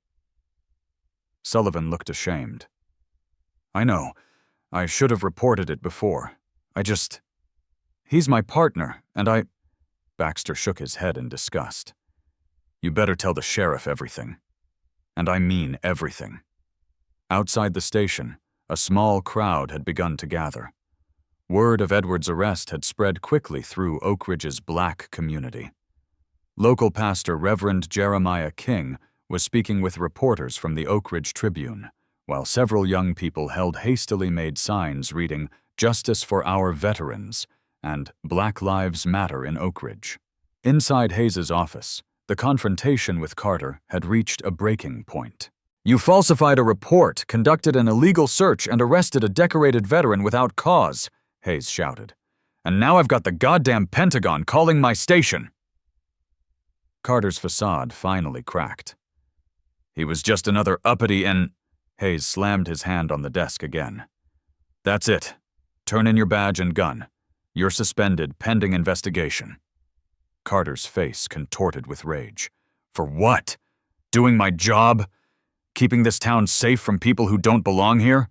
Sullivan looked ashamed. I know. I should have reported it before. He's my partner, and I— Baxter shook his head in disgust. You better tell the sheriff everything. And I mean everything. Outside the station, a small crowd had begun to gather. Word of Edward's arrest had spread quickly through Oak Ridge's black community. Local pastor Reverend Jeremiah King was speaking with reporters from the Oak Ridge Tribune, while several young people held hastily made signs reading "Justice for Our Veterans" and "Black Lives Matter in Oak Ridge." Inside Hayes's office, the confrontation with Carter had reached a breaking point. You falsified a report, conducted an illegal search, and arrested a decorated veteran without cause, Hayes shouted. And now I've got the goddamn Pentagon calling my station. Carter's facade finally cracked. He was just another uppity and— Hayes slammed his hand on the desk again. That's it. Turn in your badge and gun. You're suspended pending investigation. Carter's face contorted with rage. For what? Doing my job? Keeping this town safe from people who don't belong here?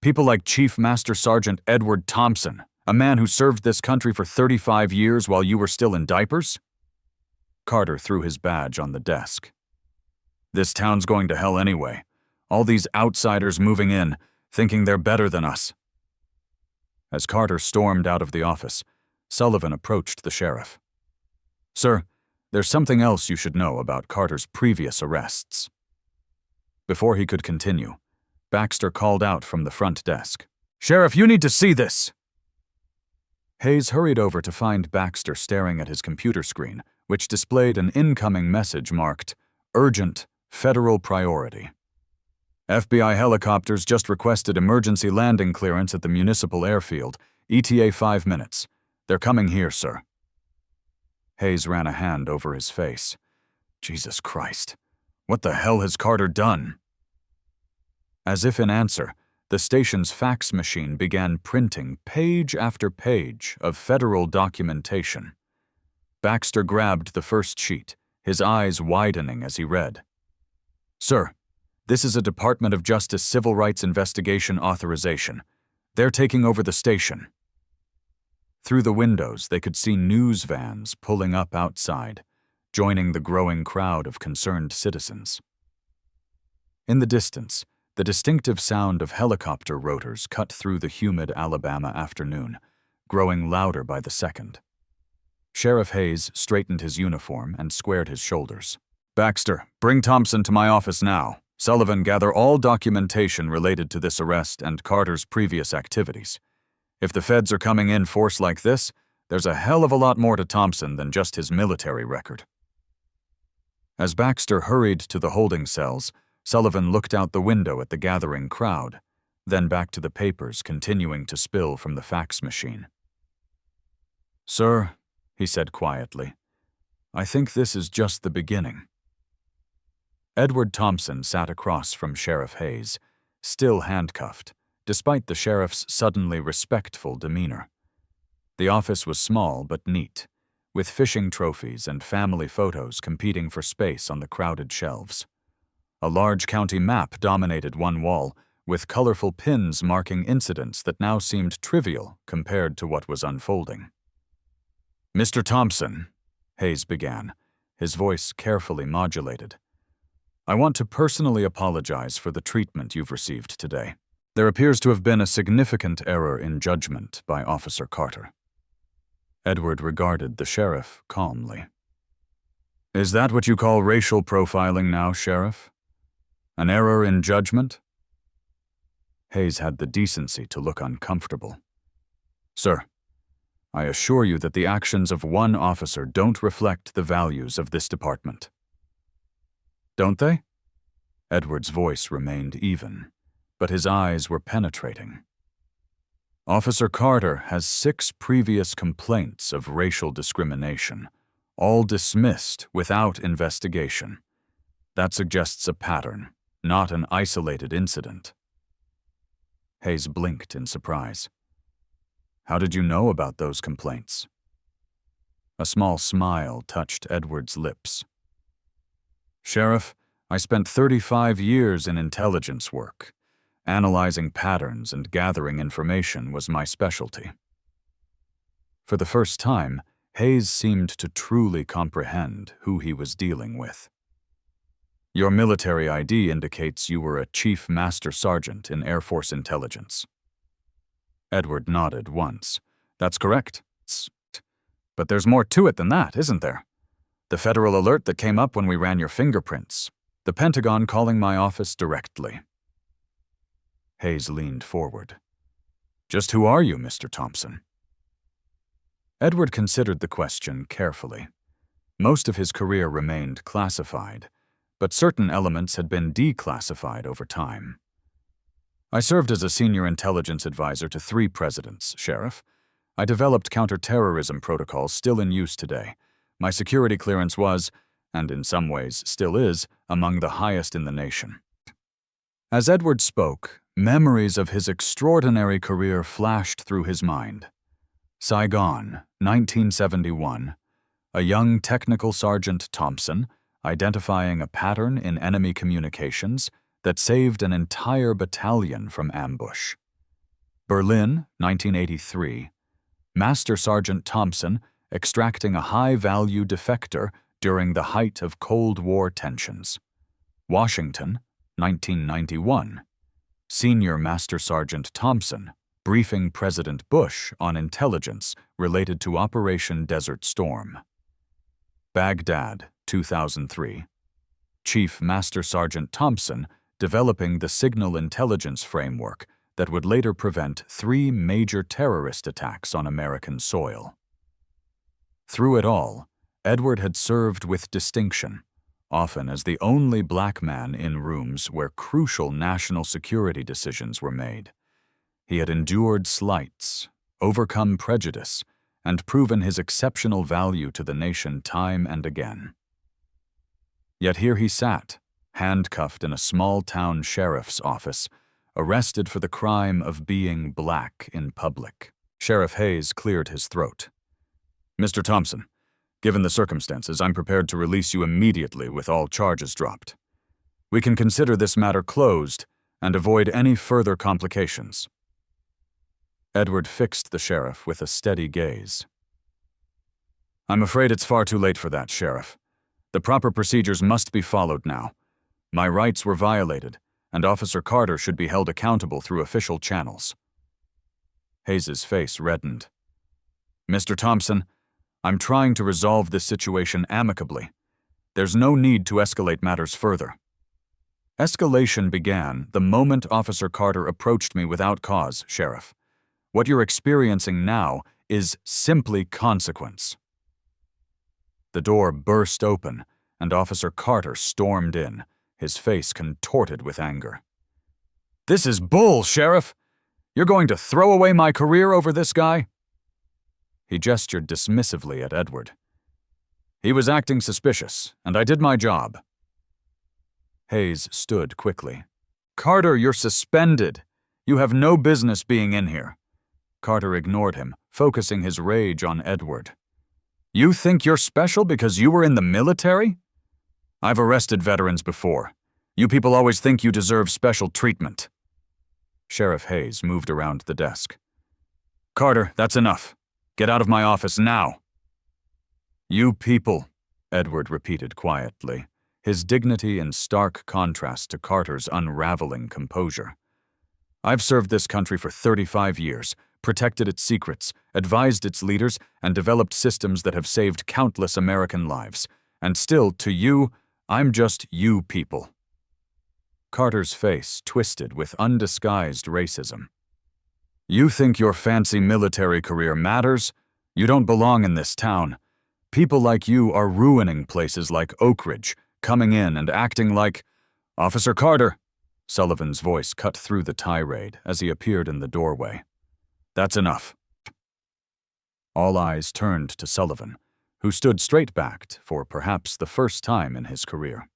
People like Chief Master Sergeant Edward Thompson, a man who served this country for 35 years while you were still in diapers? Carter threw his badge on the desk. This town's going to hell anyway. All these outsiders moving in, thinking they're better than us. As Carter stormed out of the office, Sullivan approached the sheriff. Sir, there's something else you should know about Carter's previous arrests. Before he could continue, Baxter called out from the front desk. Sheriff, you need to see this! Hayes hurried over to find Baxter staring at his computer screen, which displayed an incoming message marked, Urgent, Federal Priority. FBI helicopters just requested emergency landing clearance at the municipal airfield, ETA 5 minutes. They're coming here, sir. Hayes ran a hand over his face. Jesus Christ. What the hell has Carter done? As if in answer, the station's fax machine began printing page after page of federal documentation. Baxter grabbed the first sheet, his eyes widening as he read. "Sir, this is a Department of Justice Civil Rights Investigation authorization. They're taking over the station." Through the windows, they could see news vans pulling up outside, joining the growing crowd of concerned citizens. In the distance, the distinctive sound of helicopter rotors cut through the humid Alabama afternoon, growing louder by the second. Sheriff Hayes straightened his uniform and squared his shoulders. "Baxter, bring Thompson to my office now. Sullivan, gather all documentation related to this arrest and Carter's previous activities. If the feds are coming in force like this, there's a hell of a lot more to Thompson than just his military record." As Baxter hurried to the holding cells, Sullivan looked out the window at the gathering crowd, then back to the papers continuing to spill from the fax machine. "Sir," he said quietly, "I think this is just the beginning." Edward Thompson sat across from Sheriff Hayes, still handcuffed, despite the sheriff's suddenly respectful demeanor. The office was small but neat, with fishing trophies and family photos competing for space on the crowded shelves. A large county map dominated one wall, with colorful pins marking incidents that now seemed trivial compared to what was unfolding. "Mr. Thompson," Hayes began, his voice carefully modulated, "I want to personally apologize for the treatment you've received today. There appears to have been a significant error in judgment by Officer Carter." Edward regarded the sheriff calmly. "Is that what you call racial profiling now, Sheriff? An error in judgment?" Hayes had the decency to look uncomfortable. "Sir, I assure you that the actions of one officer don't reflect the values of this department." "Don't they?" Edward's voice remained even, but his eyes were penetrating. "Officer Carter has 6 previous complaints of racial discrimination, all dismissed without investigation. That suggests a pattern, not an isolated incident." Hayes blinked in surprise. "How did you know about those complaints?" A small smile touched Edward's lips. "Sheriff, I spent 35 years in intelligence work. Analyzing patterns and gathering information was my specialty." For the first time, Hayes seemed to truly comprehend who he was dealing with. "Your military ID indicates you were a Chief Master Sergeant in Air Force Intelligence." Edward nodded once. "That's correct. But there's more to it than that, isn't there? The federal alert that came up when we ran your fingerprints. The Pentagon calling my office directly." Hayes leaned forward. "Just who are you, Mr. Thompson?" Edward considered the question carefully. Most of his career remained classified, but certain elements had been declassified over time. "I served as a senior intelligence advisor to 3 presidents, Sheriff. I developed counterterrorism protocols still in use today. My security clearance was, and in some ways still is, among the highest in the nation." As Edward spoke, memories of his extraordinary career flashed through his mind. Saigon, 1971. A young technical Sergeant Thompson identifying a pattern in enemy communications that saved an entire battalion from ambush. Berlin, 1983. Master Sergeant Thompson extracting a high-value defector during the height of Cold War tensions. Washington, 1991. Senior Master Sergeant Thompson briefing President Bush on intelligence related to Operation Desert Storm. Baghdad, 2003. Chief Master Sergeant Thompson developing the signal intelligence framework that would later prevent 3 major terrorist attacks on American soil. Through it all, Edward had served with distinction, often as the only black man in rooms where crucial national security decisions were made. He had endured slights, overcome prejudice, and proven his exceptional value to the nation time and again. Yet here he sat, handcuffed in a small-town sheriff's office, arrested for the crime of being black in public. Sheriff Hayes cleared his throat. "Mr. Thompson, Given the circumstances, I'm prepared to release you immediately with all charges dropped. We can consider this matter closed and avoid any further complications." Edward fixed the sheriff with a steady gaze. "I'm afraid it's far too late for that, Sheriff. The proper procedures must be followed now. My rights were violated, and Officer Carter should be held accountable through official channels." Hayes's face reddened. "Mr. Thompson, I'm trying to resolve this situation amicably. There's no need to escalate matters further." "Escalation began the moment Officer Carter approached me without cause, Sheriff. What you're experiencing now is simply consequence." The door burst open, and Officer Carter stormed in, his face contorted with anger. "This is bull, Sheriff! You're going to throw away my career over this guy?" He gestured dismissively at Edward. "He was acting suspicious, and I did my job." Hayes stood quickly. "Carter, you're suspended. You have no business being in here." Carter ignored him, focusing his rage on Edward. "You think you're special because you were in the military? I've arrested veterans before. You people always think you deserve special treatment." Sheriff Hayes moved around the desk. "Carter, that's enough. Get out of my office now." "You people," Edward repeated quietly, his dignity in stark contrast to Carter's unraveling composure. "I've served this country for 35 years, protected its secrets, advised its leaders, and developed systems that have saved countless American lives. And still, to you, I'm just you people." Carter's face twisted with undisguised racism. "You think your fancy military career matters? You don't belong in this town. People like you are ruining places like Oak Ridge, coming in and acting like—" "Officer Carter!" Sullivan's voice cut through the tirade as he appeared in the doorway. "That's enough." All eyes turned to Sullivan, who stood straight-backed for perhaps the first time in his career.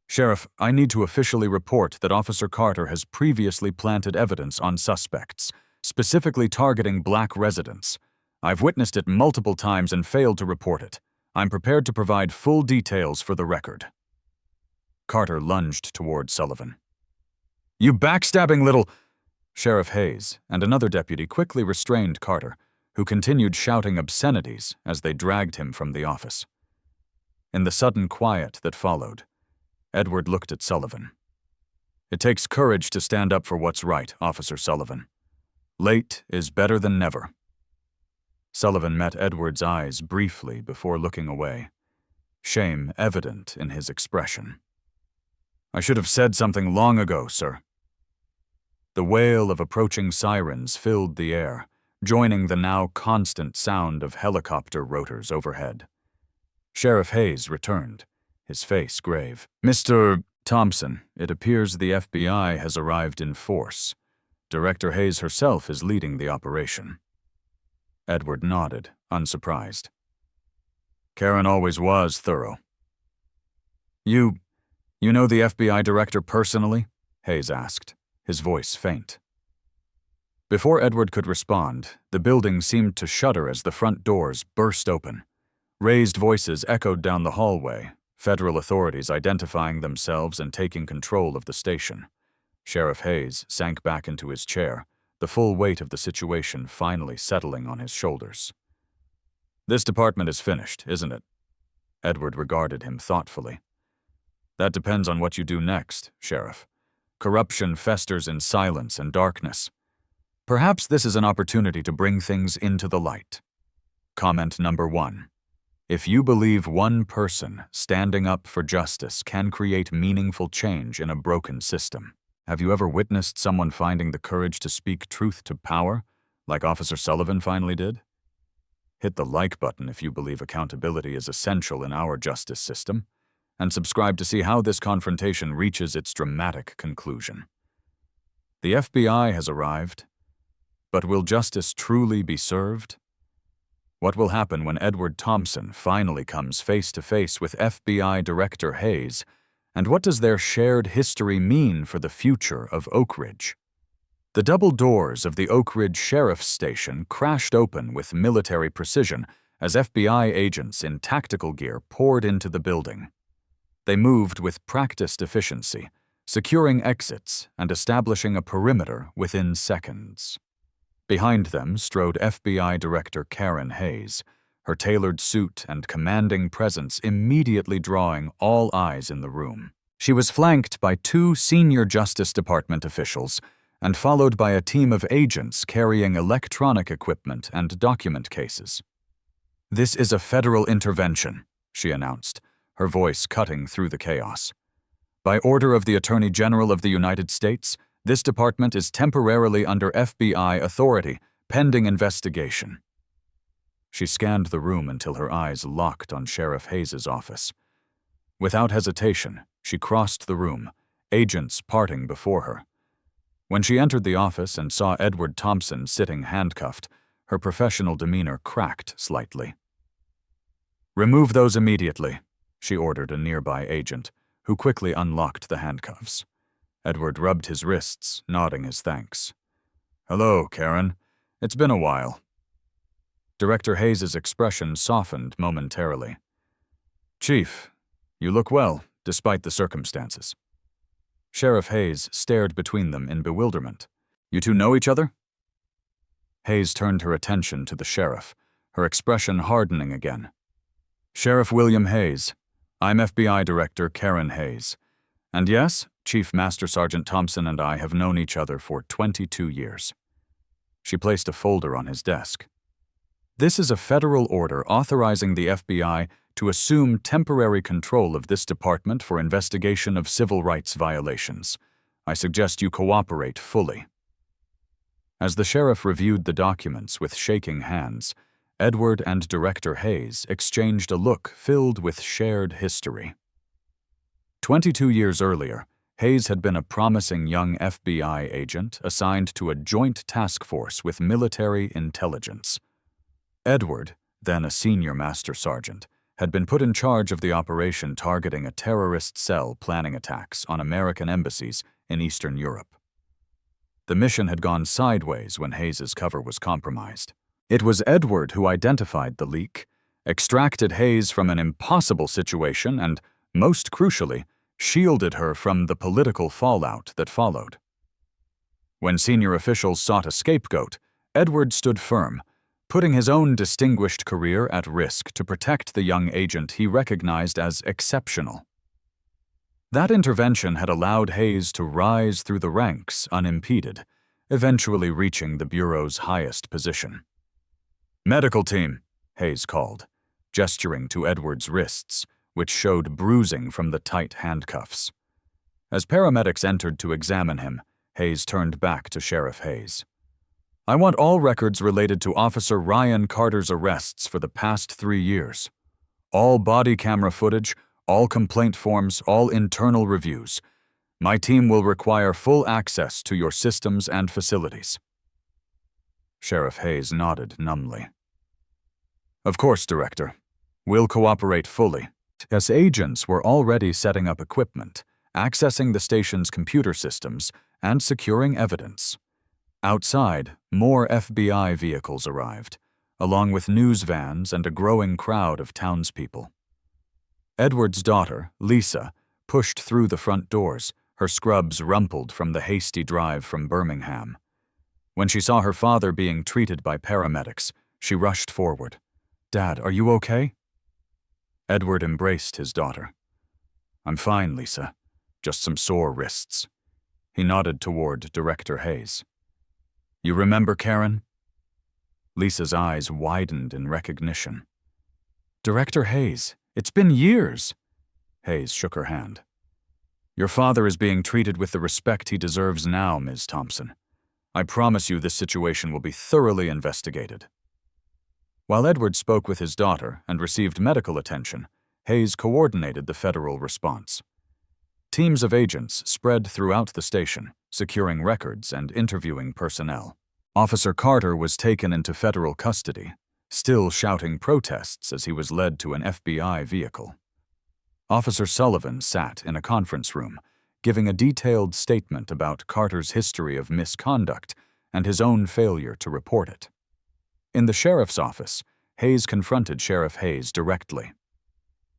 "Sheriff, I need to officially report that Officer Carter has previously planted evidence on suspects, specifically targeting black residents. I've witnessed it multiple times and failed to report it. I'm prepared to provide full details for the record." Carter lunged toward Sullivan. "You backstabbing little—" Sheriff Hayes and another deputy quickly restrained Carter, who continued shouting obscenities as they dragged him from the office. In the sudden quiet that followed, Edward looked at Sullivan. "It takes courage to stand up for what's right, Officer Sullivan. Late is better than never." Sullivan met Edward's eyes briefly before looking away, shame evident in his expression. "I should have said something long ago, sir." The wail of approaching sirens filled the air, joining the now constant sound of helicopter rotors overhead. Sheriff Hayes returned, his face grave. "Mr. Thompson, it appears the FBI has arrived in force. Director Hayes herself is leading the operation." Edward nodded, unsurprised. "Karen always was thorough." You know the FBI director personally?" Hayes asked, his voice faint. Before Edward could respond, the building seemed to shudder as the front doors burst open. Raised voices echoed down the hallway, federal authorities identifying themselves and taking control of the station. Sheriff Hayes sank back into his chair, the full weight of the situation finally settling on his shoulders. "This department is finished, isn't it?" Edward regarded him thoughtfully. "That depends on what you do next, Sheriff. Corruption festers in silence and darkness. Perhaps this is an opportunity to bring things into the light." Comment number 1. If you believe one person standing up for justice can create meaningful change in a broken system, have you ever witnessed someone finding the courage to speak truth to power, like Officer Sullivan finally did? Hit the like button if you believe accountability is essential in our justice system, and subscribe to see how this confrontation reaches its dramatic conclusion. The FBI has arrived, but will justice truly be served? What will happen when Edward Thompson finally comes face to face with FBI Director Hayes, and what does their shared history mean for the future of Oak Ridge? The double doors of the Oak Ridge Sheriff's Station crashed open with military precision as FBI agents in tactical gear poured into the building. They moved with practiced efficiency, securing exits and establishing a perimeter within seconds. Behind them strode FBI Director Karen Hayes, her tailored suit and commanding presence immediately drawing all eyes in the room. She was flanked by 2 senior Justice Department officials and followed by a team of agents carrying electronic equipment and document cases. "This is a federal intervention," she announced, her voice cutting through the chaos. "By order of the Attorney General of the United States, this department is temporarily under FBI authority, pending investigation." She scanned the room until her eyes locked on Sheriff Hayes' office. Without hesitation, she crossed the room, agents parting before her. When she entered the office and saw Edward Thompson sitting handcuffed, her professional demeanor cracked slightly. "Remove those immediately," she ordered a nearby agent, who quickly unlocked the handcuffs. Edward rubbed his wrists, nodding his thanks. "Hello, Karen. It's been a while." Director Hayes' expression softened momentarily. "Chief, you look well, despite the circumstances." Sheriff Hayes stared between them in bewilderment. "You two know each other?" Hayes turned her attention to the sheriff, her expression hardening again. "Sheriff William Hayes. I'm FBI Director Karen Hayes. And yes, Chief Master Sergeant Thompson and I have known each other for 22 years. She placed a folder on his desk. "This is a federal order authorizing the FBI to assume temporary control of this department for investigation of civil rights violations. I suggest you cooperate fully." As the sheriff reviewed the documents with shaking hands, Edward and Director Hayes exchanged a look filled with shared history. 22 years earlier, Hayes had been a promising young FBI agent assigned to a joint task force with military intelligence. Edward, then a senior master sergeant, had been put in charge of the operation targeting a terrorist cell planning attacks on American embassies in Eastern Europe. The mission had gone sideways when Hayes' cover was compromised. It was Edward who identified the leak, extracted Hayes from an impossible situation, and, most crucially, shielded her from the political fallout that followed. When senior officials sought a scapegoat, Edward stood firm, putting his own distinguished career at risk to protect the young agent he recognized as exceptional. That intervention had allowed Hayes to rise through the ranks unimpeded, eventually reaching the Bureau's highest position. "Medical team," Hayes called, gesturing to Edward's wrists, which showed bruising from the tight handcuffs. As paramedics entered to examine him, Hayes turned back to Sheriff Hayes. "I want all records related to Officer Ryan Carter's arrests for the past 3 years. All body camera footage, all complaint forms, all internal reviews. My team will require full access to your systems and facilities." Sheriff Hayes nodded numbly. "Of course, Director. We'll cooperate fully." As agents were already setting up equipment, accessing the station's computer systems, and securing evidence. Outside, more FBI vehicles arrived, along with news vans and a growing crowd of townspeople. Edward's daughter, Lisa, pushed through the front doors, her scrubs rumpled from the hasty drive from Birmingham. When she saw her father being treated by paramedics, she rushed forward. "Dad, are you okay?" Edward embraced his daughter. "I'm fine, Lisa. Just some sore wrists." He nodded toward Director Hayes. "You remember Karen?" Lisa's eyes widened in recognition. "Director Hayes, it's been years." Hayes shook her hand. "Your father is being treated with the respect he deserves now, Ms. Thompson. I promise you this situation will be thoroughly investigated." While Edward spoke with his daughter and received medical attention, Hayes coordinated the federal response. Teams of agents spread throughout the station, securing records and interviewing personnel. Officer Carter was taken into federal custody, still shouting protests as he was led to an FBI vehicle. Officer Sullivan sat in a conference room, giving a detailed statement about Carter's history of misconduct and his own failure to report it. In the sheriff's office, Hayes confronted Sheriff Hayes directly.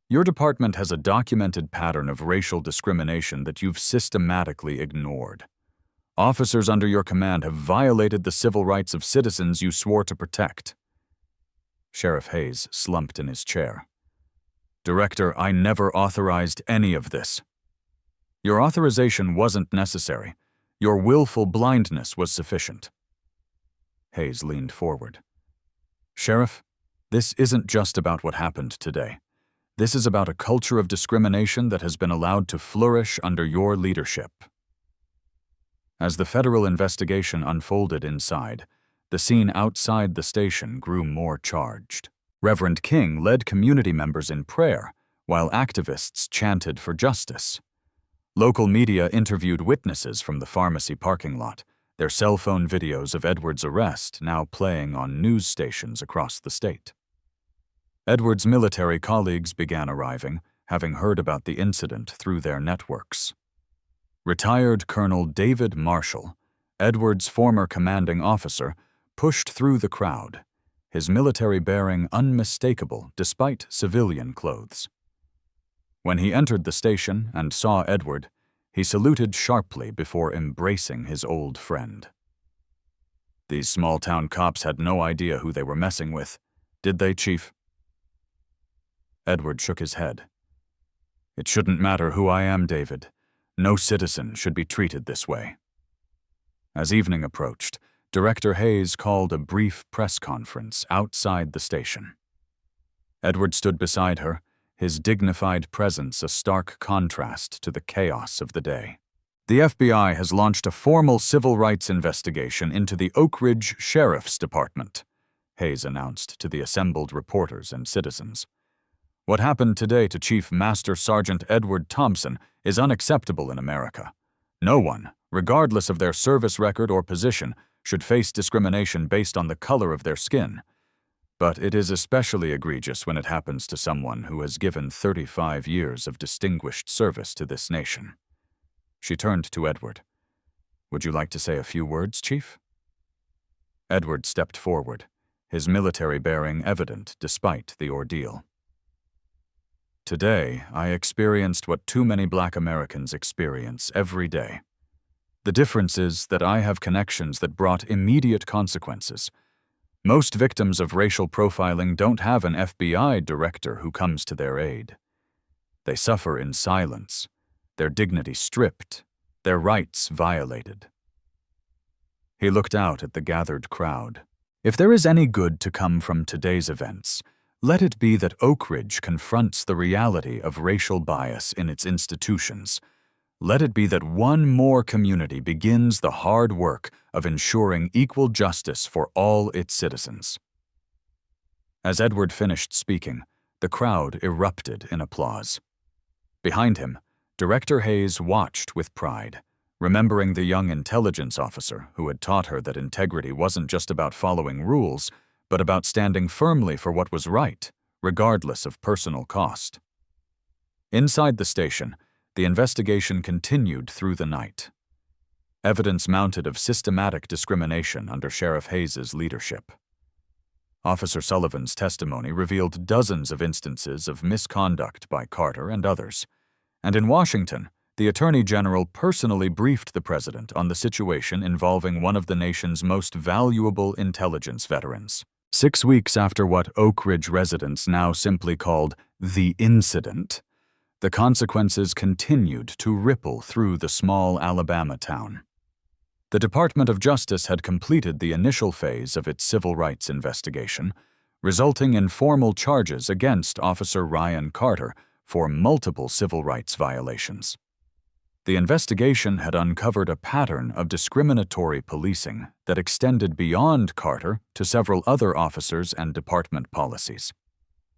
Your department has a documented pattern of racial discrimination that you've systematically ignored. Officers under your command have violated the civil rights of citizens you swore to protect. Sheriff Hayes slumped in his chair. Director, I never authorized any of this. Your authorization wasn't necessary. Your willful blindness was sufficient. Hayes leaned forward. Sheriff, this isn't just about what happened today. This is about a culture of discrimination that has been allowed to flourish under your leadership. As the federal investigation unfolded inside, the scene outside the station grew more charged. Reverend King led community members in prayer, while activists chanted for justice. Local media interviewed witnesses from the pharmacy parking lot, their cell phone videos of Edward's arrest now playing on news stations across the state. Edward's military colleagues began arriving, having heard about the incident through their networks. Retired Colonel David Marshall, Edward's former commanding officer, pushed through the crowd, his military bearing unmistakable despite civilian clothes. When he entered the station and saw Edward, he saluted sharply before embracing his old friend. These small-town cops had no idea who they were messing with, did they, Chief? Edward shook his head. It shouldn't matter who I am, David. No citizen should be treated this way. As evening approached, Director Hayes called a brief press conference outside the station. Edward stood beside her, his dignified presence a stark contrast to the chaos of the day. The FBI has launched a formal civil rights investigation into the Oak Ridge Sheriff's Department, Hayes announced to the assembled reporters and citizens. What happened today to Chief Master Sergeant Edward Thompson is unacceptable in America. No one, regardless of their service record or position, should face discrimination based on the color of their skin. But it is especially egregious when it happens to someone who has given 35 years of distinguished service to this nation. She turned to Edward. Would you like to say a few words, Chief? Edward stepped forward, his military bearing evident despite the ordeal. Today, I experienced what too many Black Americans experience every day. The difference is that I have connections that brought immediate consequences. Most victims of racial profiling don't have an FBI director who comes to their aid. They suffer in silence, their dignity stripped, their rights violated. He looked out at the gathered crowd. If there is any good to come from today's events, let it be that Oak Ridge confronts the reality of racial bias in its institutions. Let it be that one more community begins the hard work of ensuring equal justice for all its citizens. As Edward finished speaking, the crowd erupted in applause. Behind him, Director Hayes watched with pride, remembering the young intelligence officer who had taught her that integrity wasn't just about following rules, but about standing firmly for what was right, regardless of personal cost. Inside the station, the investigation continued through the night. Evidence mounted of systematic discrimination under Sheriff Hayes's leadership. Officer Sullivan's testimony revealed dozens of instances of misconduct by Carter and others, and in Washington, the Attorney General personally briefed the President on the situation involving one of the nation's most valuable intelligence veterans. 6 weeks after what Oak Ridge residents now simply called the incident, the consequences continued to ripple through the small Alabama town. The Department of Justice had completed the initial phase of its civil rights investigation, resulting in formal charges against Officer Ryan Carter for multiple civil rights violations. The investigation had uncovered a pattern of discriminatory policing that extended beyond Carter to several other officers and department policies.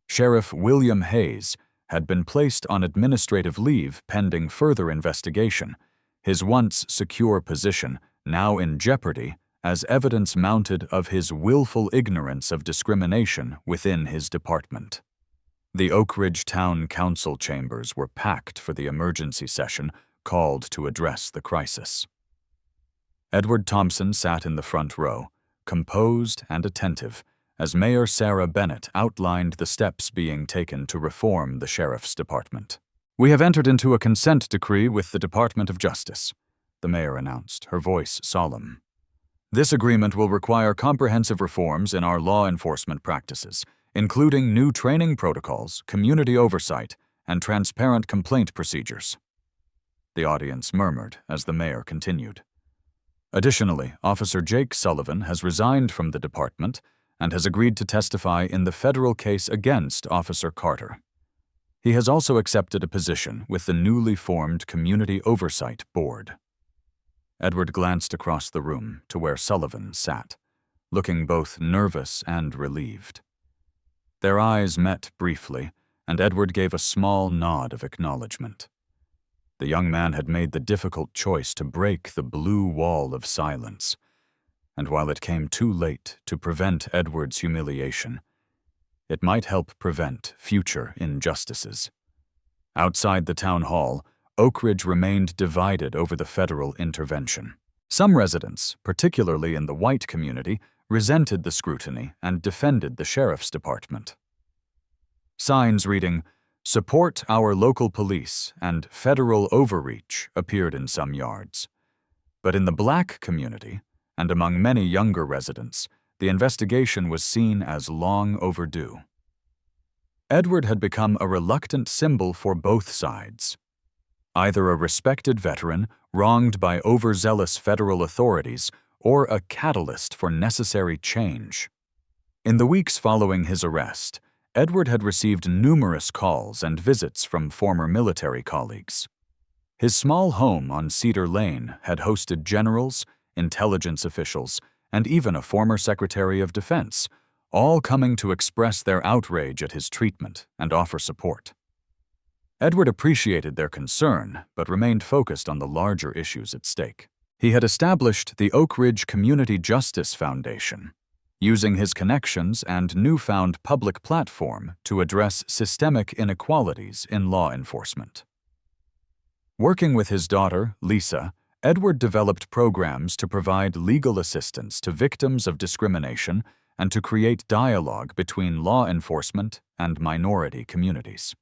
Sheriff William Hayes had been placed on administrative leave pending further investigation, his once secure position now in jeopardy as evidence mounted of his willful ignorance of discrimination within his department. The Oak Ridge Town Council chambers were packed for the emergency session called to address the crisis. Edward Thompson sat in the front row, composed and attentive, as Mayor Sarah Bennett outlined the steps being taken to reform the Sheriff's Department. "We have entered into a consent decree with the Department of Justice," the mayor announced, her voice solemn. "This agreement will require comprehensive reforms in our law enforcement practices, including new training protocols, community oversight, and transparent complaint procedures." The audience murmured as the mayor continued. Additionally, Officer Jake Sullivan has resigned from the department and has agreed to testify in the federal case against Officer Carter. He has also accepted a position with the newly formed Community Oversight Board. Edward glanced across the room to where Sullivan sat, looking both nervous and relieved. Their eyes met briefly, and Edward gave a small nod of acknowledgement. The young man had made the difficult choice to break the blue wall of silence, and while it came too late to prevent Edward's humiliation, it might help prevent future injustices. Outside the town hall, Oak Ridge remained divided over the federal intervention. Some residents, particularly in the white community, resented the scrutiny and defended the sheriff's department. Signs reading, "Support our local police" and "Federal overreach" appeared in some yards. But in the black community, and among many younger residents, the investigation was seen as long overdue. Edward had become a reluctant symbol for both sides. Either a respected veteran wronged by overzealous federal authorities, or a catalyst for necessary change. In the weeks following his arrest, Edward had received numerous calls and visits from former military colleagues. His small home on Cedar Lane had hosted generals, intelligence officials, and even a former Secretary of Defense, all coming to express their outrage at his treatment and offer support. Edward appreciated their concern, but remained focused on the larger issues at stake. He had established the Oak Ridge Community Justice Foundation, using his connections and newfound public platform to address systemic inequalities in law enforcement. Working with his daughter, Lisa, Edward developed programs to provide legal assistance to victims of discrimination and to create dialogue between law enforcement and minority communities.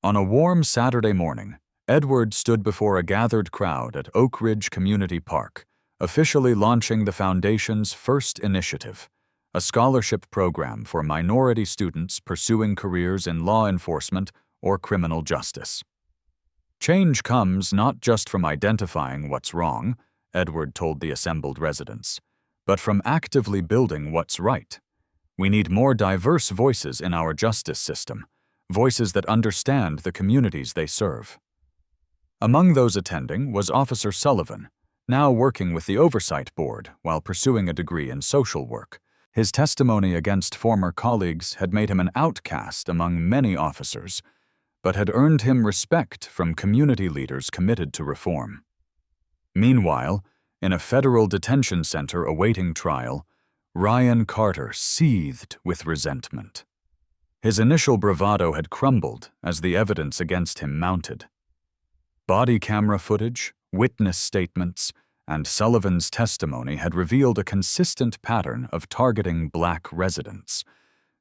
On a warm Saturday morning, Edward stood before a gathered crowd at Oak Ridge Community Park, officially launching the Foundation's first initiative, a scholarship program for minority students pursuing careers in law enforcement or criminal justice. "Change comes not just from identifying what's wrong," Edward told the assembled residents, "but from actively building what's right. We need more diverse voices in our justice system, voices that understand the communities they serve." Among those attending was Officer Sullivan, now working with the Oversight Board while pursuing a degree in social work. His testimony against former colleagues had made him an outcast among many officers, but had earned him respect from community leaders committed to reform. Meanwhile, in a federal detention center awaiting trial, Ryan Carter seethed with resentment. His initial bravado had crumbled as the evidence against him mounted. Body camera footage, witness statements, and Sullivan's testimony had revealed a consistent pattern of targeting black residents.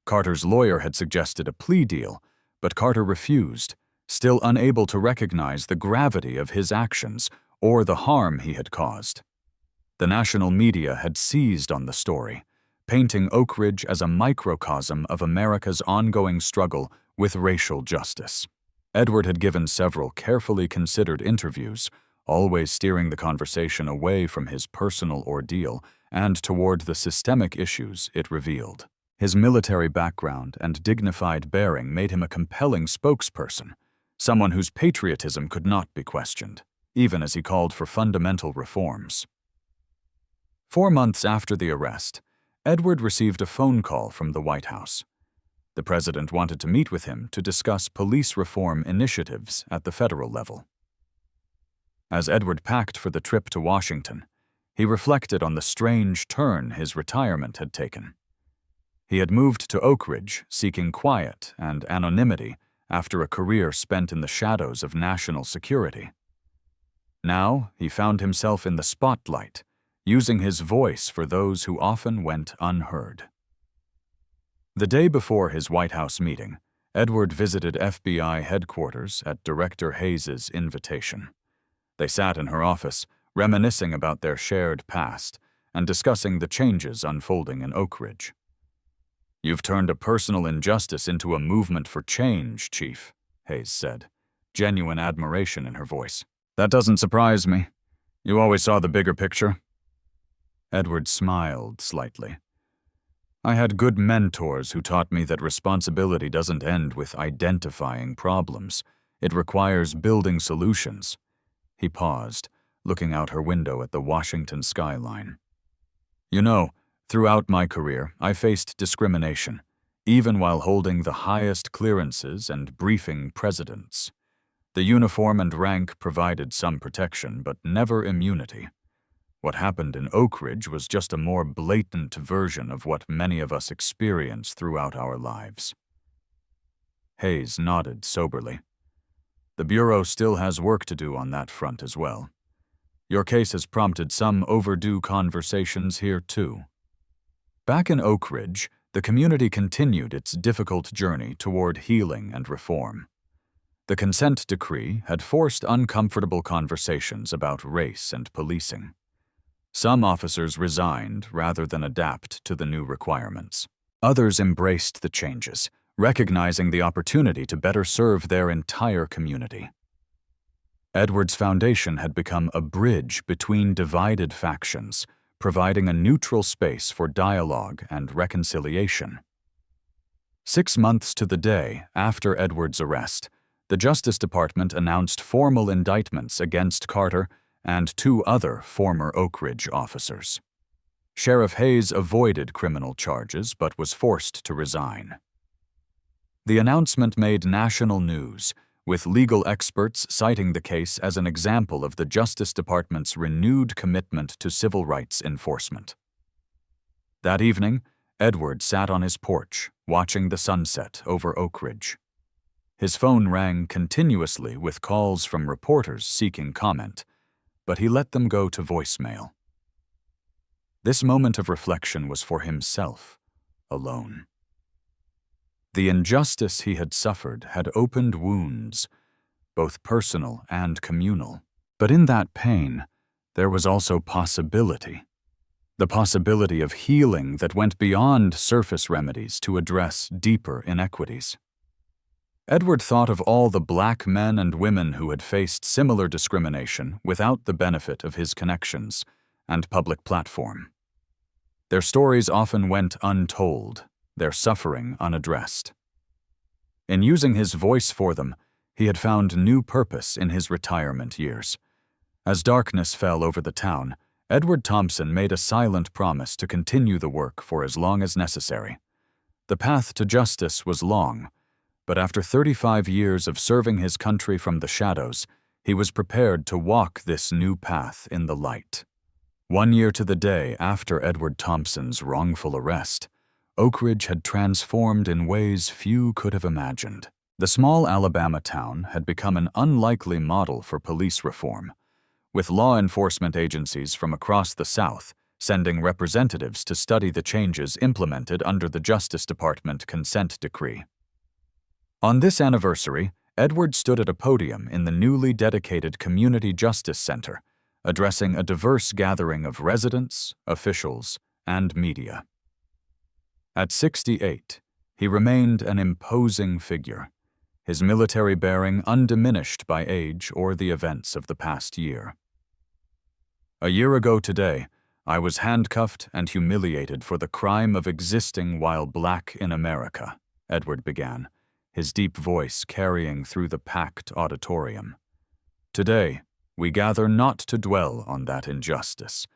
Carter's lawyer had suggested a plea deal, but Carter refused, still unable to recognize the gravity of his actions or the harm he had caused. The national media had seized on the story, painting Oak Ridge as a microcosm of America's ongoing struggle with racial justice. Edward had given several carefully considered interviews, always steering the conversation away from his personal ordeal and toward the systemic issues it revealed. His military background and dignified bearing made him a compelling spokesperson, someone whose patriotism could not be questioned, even as he called for fundamental reforms. 4 months after the arrest, Edward received a phone call from the White House. The president wanted to meet with him to discuss police reform initiatives at the federal level. As Edward packed for the trip to Washington, he reflected on the strange turn his retirement had taken. He had moved to Oak Ridge seeking quiet and anonymity after a career spent in the shadows of national security. Now he found himself in the spotlight, using his voice for those who often went unheard. The day before his White House meeting, Edward visited FBI headquarters at Director Hayes's invitation. They sat in her office, reminiscing about their shared past and discussing the changes unfolding in Oak Ridge. "You've turned a personal injustice into a movement for change, Chief," Hayes said, genuine admiration in her voice. "That doesn't surprise me. You always saw the bigger picture." Edward smiled slightly. "I had good mentors who taught me that responsibility doesn't end with identifying problems. It requires building solutions." He paused, looking out her window at the Washington skyline. "You know, throughout my career, I faced discrimination, even while holding the highest clearances and briefing presidents. The uniform and rank provided some protection, but never immunity. What happened in Oak Ridge was just a more blatant version of what many of us experience throughout our lives." Hayes nodded soberly. "The Bureau still has work to do on that front as well. Your case has prompted some overdue conversations here, too." Back in Oak Ridge, the community continued its difficult journey toward healing and reform. The consent decree had forced uncomfortable conversations about race and policing. Some officers resigned rather than adapt to the new requirements. Others embraced the changes, recognizing the opportunity to better serve their entire community. Edward's foundation had become a bridge between divided factions, providing a neutral space for dialogue and reconciliation. 6 months to the day after Edward's arrest, the Justice Department announced formal indictments against Carter and 2 other former Oak Ridge officers. Sheriff Hayes avoided criminal charges but was forced to resign. The announcement made national news, with legal experts citing the case as an example of the Justice Department's renewed commitment to civil rights enforcement. That evening, Edward sat on his porch, watching the sunset over Oak Ridge. His phone rang continuously with calls from reporters seeking comment, but he let them go to voicemail. This moment of reflection was for himself, alone. The injustice he had suffered had opened wounds, both personal and communal. But in that pain, there was also possibility. The possibility of healing that went beyond surface remedies to address deeper inequities. Edward thought of all the black men and women who had faced similar discrimination without the benefit of his connections and public platform. Their stories often went untold, their suffering unaddressed. In using his voice for them, he had found new purpose in his retirement years. As darkness fell over the town, Edward Thompson made a silent promise to continue the work for as long as necessary. The path to justice was long, but after 35 years of serving his country from the shadows, he was prepared to walk this new path in the light. 1 year to the day after Edward Thompson's wrongful arrest, Oak Ridge had transformed in ways few could have imagined. The small Alabama town had become an unlikely model for police reform, with law enforcement agencies from across the South sending representatives to study the changes implemented under the Justice Department consent decree. On this anniversary, Edward stood at a podium in the newly dedicated Community Justice Center, addressing a diverse gathering of residents, officials, and media. At 68, he remained an imposing figure, his military bearing undiminished by age or the events of the past year. "A year ago today, I was handcuffed and humiliated for the crime of existing while black in America," Edward began, his deep voice carrying through the packed auditorium. "Today, we gather not to dwell on that injustice,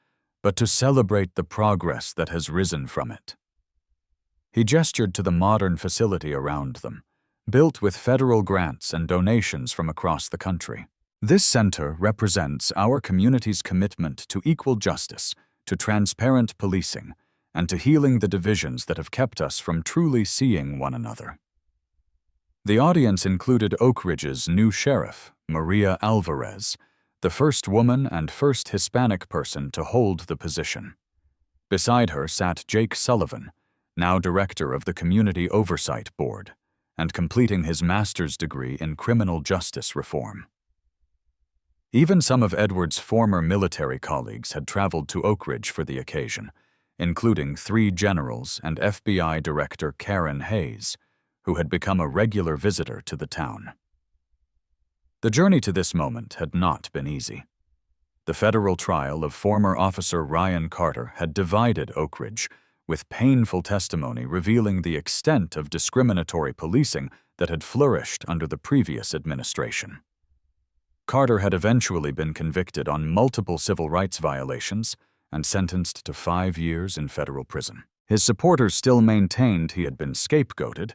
but to celebrate the progress that has risen from it." He gestured to the modern facility around them, built with federal grants and donations from across the country. "This center represents our community's commitment to equal justice, to transparent policing, and to healing the divisions that have kept us from truly seeing one another." The audience included Oak Ridge's new sheriff, Maria Alvarez, the first woman and first Hispanic person to hold the position. Beside her sat Jake Sullivan, now director of the Community Oversight Board, and completing his master's degree in criminal justice reform. Even some of Edward's former military colleagues had traveled to Oak Ridge for the occasion, including 3 generals and FBI Director Karen Hayes, who had become a regular visitor to the town. The journey to this moment had not been easy. The federal trial of former Officer Ryan Carter had divided Oak Ridge, with painful testimony revealing the extent of discriminatory policing that had flourished under the previous administration. Carter had eventually been convicted on multiple civil rights violations and sentenced to 5 years in federal prison. His supporters still maintained he had been scapegoated,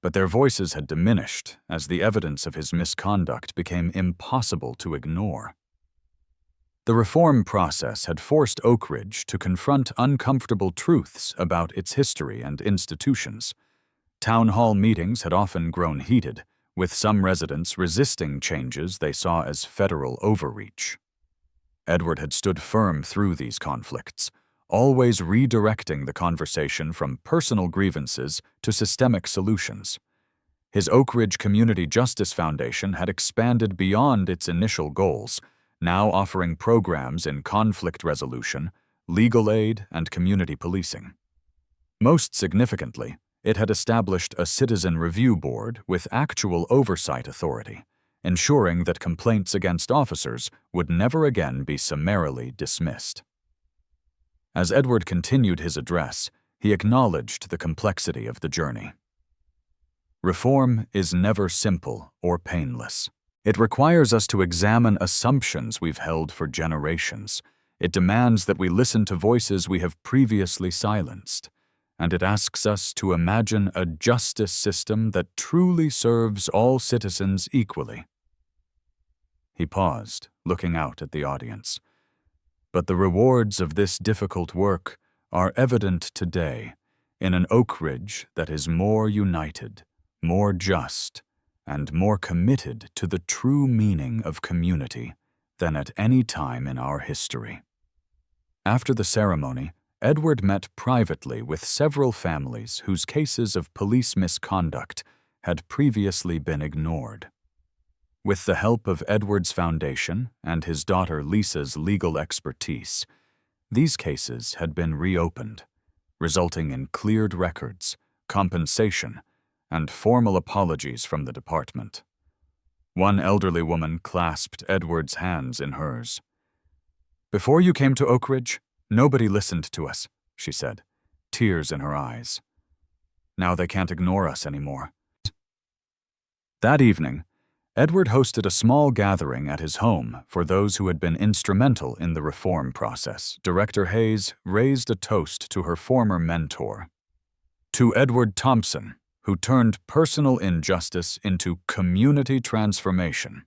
but their voices had diminished as the evidence of his misconduct became impossible to ignore. The reform process had forced Oak Ridge to confront uncomfortable truths about its history and institutions. Town hall meetings had often grown heated, with some residents resisting changes they saw as federal overreach. Edward had stood firm through these conflicts, always redirecting the conversation from personal grievances to systemic solutions. His Oak Ridge Community Justice Foundation had expanded beyond its initial goals, now offering programs in conflict resolution, legal aid, and community policing. Most significantly, it had established a citizen review board with actual oversight authority, ensuring that complaints against officers would never again be summarily dismissed. As Edward continued his address, he acknowledged the complexity of the journey. Reform is never simple or painless. It requires us to examine assumptions we've held for generations. It demands that we listen to voices we have previously silenced. And it asks us to imagine a justice system that truly serves all citizens equally. He paused, looking out at the audience. But the rewards of this difficult work are evident today in an Oak Ridge that is more united, more just, and more committed to the true meaning of community than at any time in our history. After the ceremony, Edward met privately with several families whose cases of police misconduct had previously been ignored. With the help of Edward's foundation and his daughter Lisa's legal expertise, these cases had been reopened, resulting in cleared records, compensation, and formal apologies from the department. One elderly woman clasped Edward's hands in hers. "Before you came to Oak Ridge, nobody listened to us," she said, tears in her eyes. "Now they can't ignore us anymore." That evening, Edward hosted a small gathering at his home for those who had been instrumental in the reform process. Director Hayes raised a toast to her former mentor. "To Edward Thompson, who turned personal injustice into community transformation."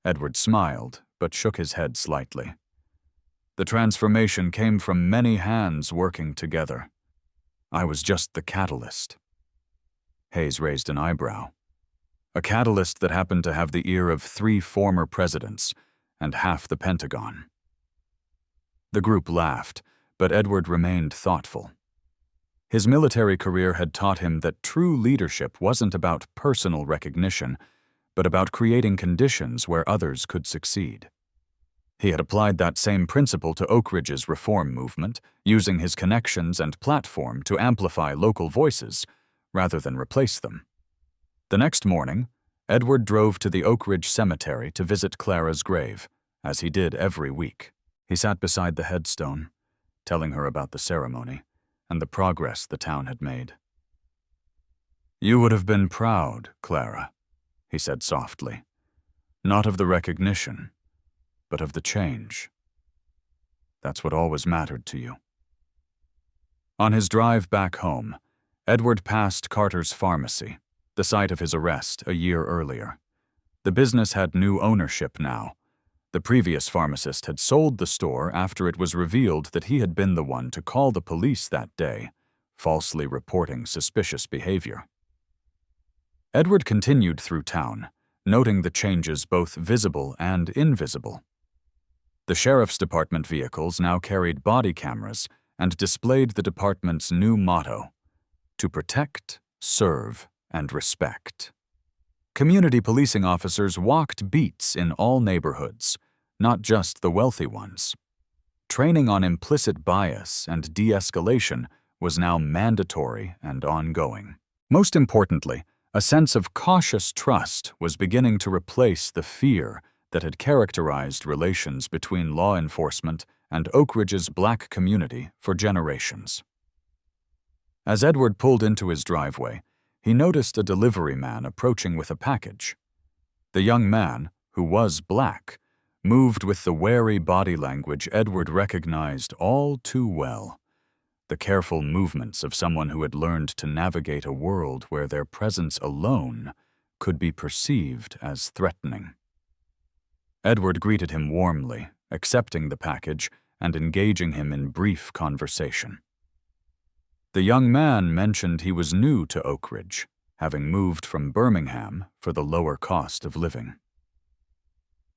Edward smiled, but shook his head slightly. "The transformation came from many hands working together. I was just the catalyst." Hayes raised an eyebrow. "A catalyst that happened to have the ear of 3 former presidents and half the Pentagon." The group laughed, but Edward remained thoughtful. His military career had taught him that true leadership wasn't about personal recognition, but about creating conditions where others could succeed. He had applied that same principle to Oak Ridge's reform movement, using his connections and platform to amplify local voices rather than replace them. The next morning, Edward drove to the Oak Ridge Cemetery to visit Clara's grave, as he did every week. He sat beside the headstone, telling her about the ceremony and the progress the town had made. "You would have been proud, Clara," he said softly, "not of the recognition, but of the change. That's what always mattered to you." On his drive back home, Edward passed Carter's pharmacy, the site of his arrest a year earlier. The business had new ownership now. The previous pharmacist had sold the store after it was revealed that he had been the one to call the police that day, falsely reporting suspicious behavior. Edward continued through town, noting the changes both visible and invisible. The sheriff's department vehicles now carried body cameras and displayed the department's new motto: to protect, serve, and respect. Community policing officers walked beats in all neighborhoods, not just the wealthy ones. Training on implicit bias and de-escalation was now mandatory and ongoing. Most importantly, a sense of cautious trust was beginning to replace the fear that had characterized relations between law enforcement and Oak Ridge's black community for generations. As Edward pulled into his driveway, he noticed a delivery man approaching with a package. The young man, who was black, moved with the wary body language Edward recognized all too well, the careful movements of someone who had learned to navigate a world where their presence alone could be perceived as threatening. Edward greeted him warmly, accepting the package and engaging him in brief conversation. The young man mentioned he was new to Oak Ridge, having moved from Birmingham for the lower cost of living.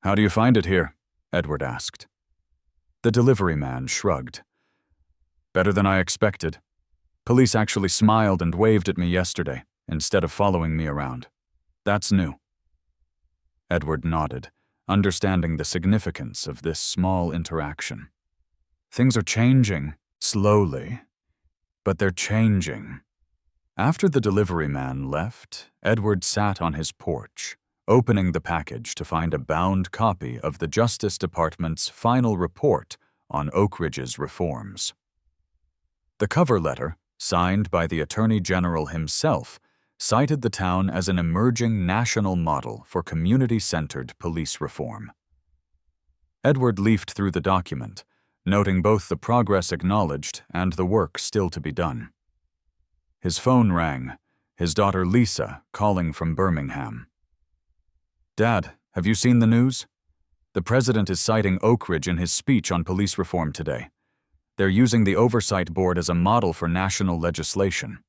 "How do you find it here?" Edward asked. The delivery man shrugged. "Better than I expected. Police actually smiled and waved at me yesterday, instead of following me around. That's new." Edward nodded, understanding the significance of this small interaction. Things are changing, slowly, but they're changing. After the delivery man left, Edward sat on his porch, opening the package to find a bound copy of the Justice Department's final report on Oak Ridge's reforms. The cover letter, signed by the Attorney General himself, cited the town as an emerging national model for community-centered police reform. Edward leafed through the document, noting both the progress acknowledged and the work still to be done. His phone rang, his daughter Lisa calling from Birmingham. "Dad, have you seen the news? The president is citing Oak Ridge in his speech on police reform today. They're using the Oversight Board as a model for national legislation."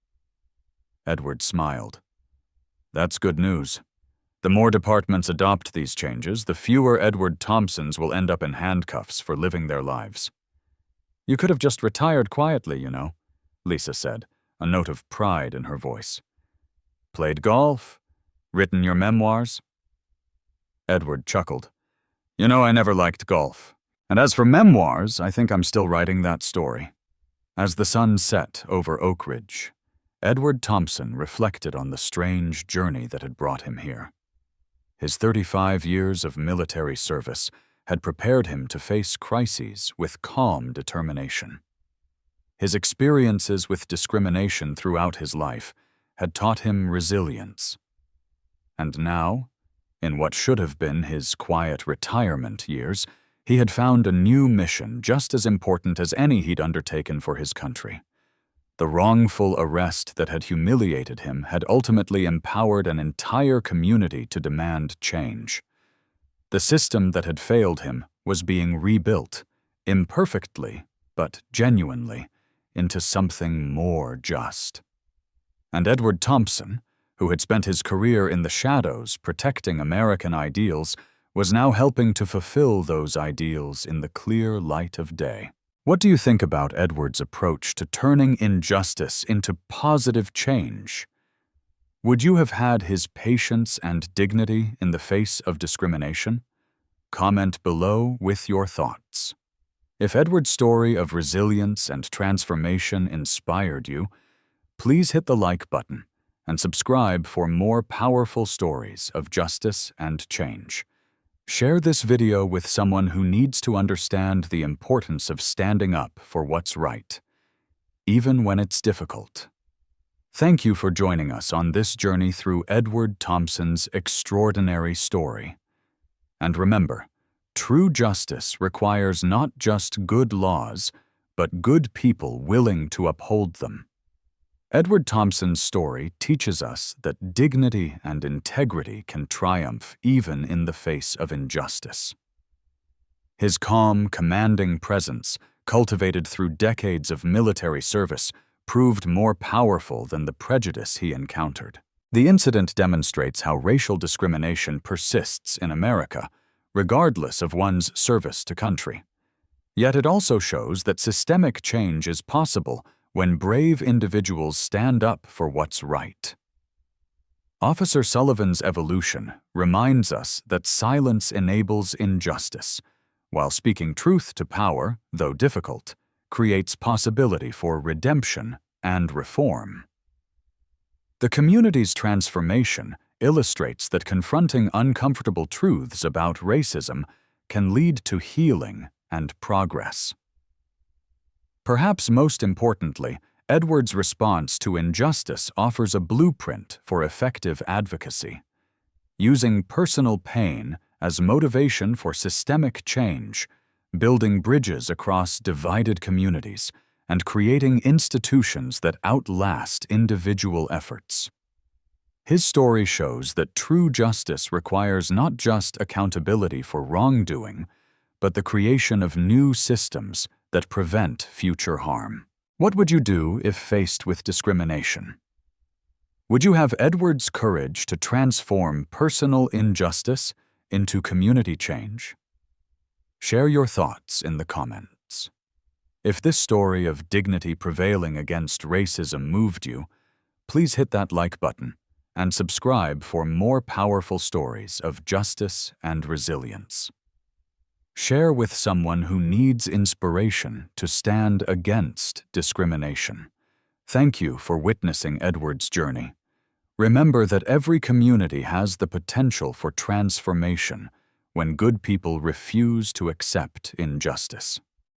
Edward smiled. "That's good news. The more departments adopt these changes, the fewer Edward Thompsons will end up in handcuffs for living their lives." "You could have just retired quietly, you know," Lisa said, a note of pride in her voice. "Played golf? Written your memoirs?" Edward chuckled. "You know, I never liked golf. And as for memoirs, I think I'm still writing that story." As the sun set over Oak Ridge, Edward Thompson reflected on the strange journey that had brought him here. His 35 years of military service had prepared him to face crises with calm determination. His experiences with discrimination throughout his life had taught him resilience. And now, in what should have been his quiet retirement years, he had found a new mission just as important as any he'd undertaken for his country. The wrongful arrest that had humiliated him had ultimately empowered an entire community to demand change. The system that had failed him was being rebuilt, imperfectly, but genuinely, into something more just. And Edward Thompson, who had spent his career in the shadows protecting American ideals, was now helping to fulfill those ideals in the clear light of day. What do you think about Edward's approach to turning injustice into positive change? Would you have had his patience and dignity in the face of discrimination? Comment below with your thoughts. If Edward's story of resilience and transformation inspired you, please hit the like button and subscribe for more powerful stories of justice and change. Share this video with someone who needs to understand the importance of standing up for what's right, even when it's difficult. Thank you for joining us on this journey through Edward Thompson's extraordinary story. And remember, true justice requires not just good laws, but good people willing to uphold them. Edward Thompson's story teaches us that dignity and integrity can triumph even in the face of injustice. His calm, commanding presence, cultivated through decades of military service, proved more powerful than the prejudice he encountered. The incident demonstrates how racial discrimination persists in America, regardless of one's service to country. Yet it also shows that systemic change is possible when brave individuals stand up for what's right. Officer Sullivan's evolution reminds us that silence enables injustice, while speaking truth to power, though difficult, creates possibility for redemption and reform. The community's transformation illustrates that confronting uncomfortable truths about racism can lead to healing and progress. Perhaps most importantly, Edward's response to injustice offers a blueprint for effective advocacy. Using personal pain as motivation for systemic change, building bridges across divided communities, and creating institutions that outlast individual efforts. His story shows that true justice requires not just accountability for wrongdoing, but the creation of new systems that prevent future harm. What would you do if faced with discrimination? Would you have Edward's courage to transform personal injustice into community change? Share your thoughts in the comments. If this story of dignity prevailing against racism moved you, please hit that like button and subscribe for more powerful stories of justice and resilience. Share with someone who needs inspiration to stand against discrimination. Thank you for witnessing Edward's journey. Remember that every community has the potential for transformation when good people refuse to accept injustice.